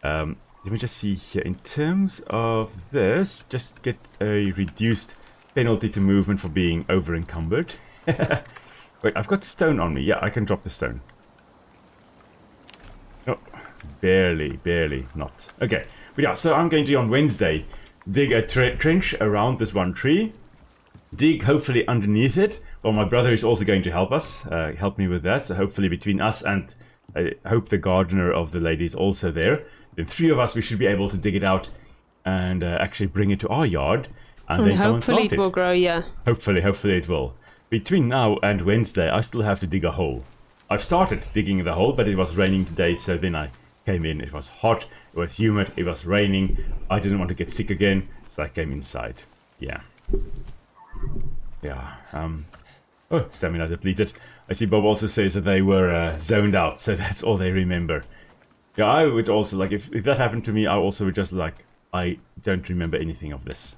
Speaker 1: Let me just see here. In terms of this, just get a reduced penalty to movement for being over encumbered. Wait, I've got stone on me. Yeah, I can drop the stone. Oh, barely not. Okay, but yeah, so I'm going to, on Wednesday, dig a trench around this one tree. Dig, hopefully, underneath it. Well, my brother is also going to help us, help me with that. So hopefully between us and, I hope the gardener of the lady is also there. Then 3 of us, we should be able to dig it out and actually bring it to our yard. And then come and plant it.
Speaker 2: Hopefully it will grow, yeah.
Speaker 1: Hopefully it will. Between now and Wednesday, I still have to dig a hole. I've started digging the hole, but it was raining today, so then I came in. It was hot, it was humid, it was raining. I didn't want to get sick again, so I came inside. Yeah. Yeah. Oh, stamina depleted. I see Bob also says that they were zoned out, so that's all they remember. Yeah, I would also, like, if that happened to me, I also would just, like, I don't remember anything of this.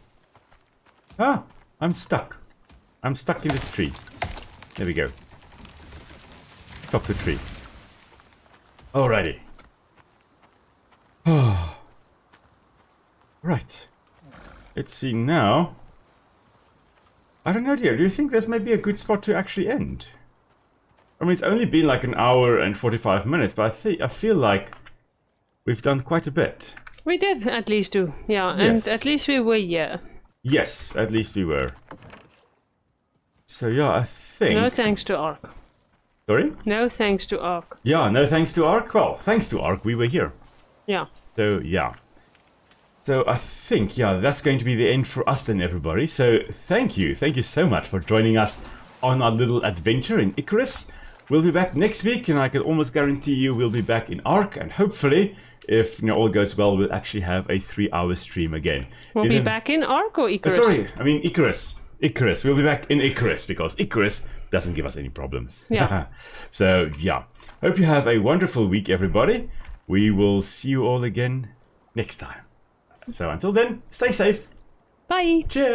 Speaker 1: Ah, I'm stuck. I'm stuck in this tree. There we go. Chop the tree. Alrighty. Right. Let's see now. I don't know, dear. Do you think this may be a good spot to actually end? I mean, it's only been like an hour and 45 minutes, but I feel like we've done quite a bit.
Speaker 2: We did at least do, yeah. And
Speaker 1: Yes.
Speaker 2: at least we were here.
Speaker 1: Yes, at least we were. So yeah, I think...
Speaker 2: No thanks to Ark.
Speaker 1: Sorry?
Speaker 2: No thanks to Ark.
Speaker 1: Yeah, no thanks to Ark. Well, thanks to Ark, we were here.
Speaker 2: Yeah.
Speaker 1: So, yeah. So I think, yeah, that's going to be the end for us then, everybody. So thank you. Thank you so much for joining us on our little adventure in Icarus. We'll be back next week, and I can almost guarantee you we'll be back in Ark. And hopefully, if all goes well, we'll actually have a 3-hour stream again.
Speaker 2: We'll be back in Ark or Icarus?
Speaker 1: Sorry, I mean Icarus. Icarus. We'll be back in Icarus, because Icarus doesn't give us any problems.
Speaker 2: Yeah.
Speaker 1: So, yeah. Hope you have a wonderful week, everybody. We will see you all again next time. So until then, stay safe.
Speaker 2: Bye.
Speaker 1: Cheers.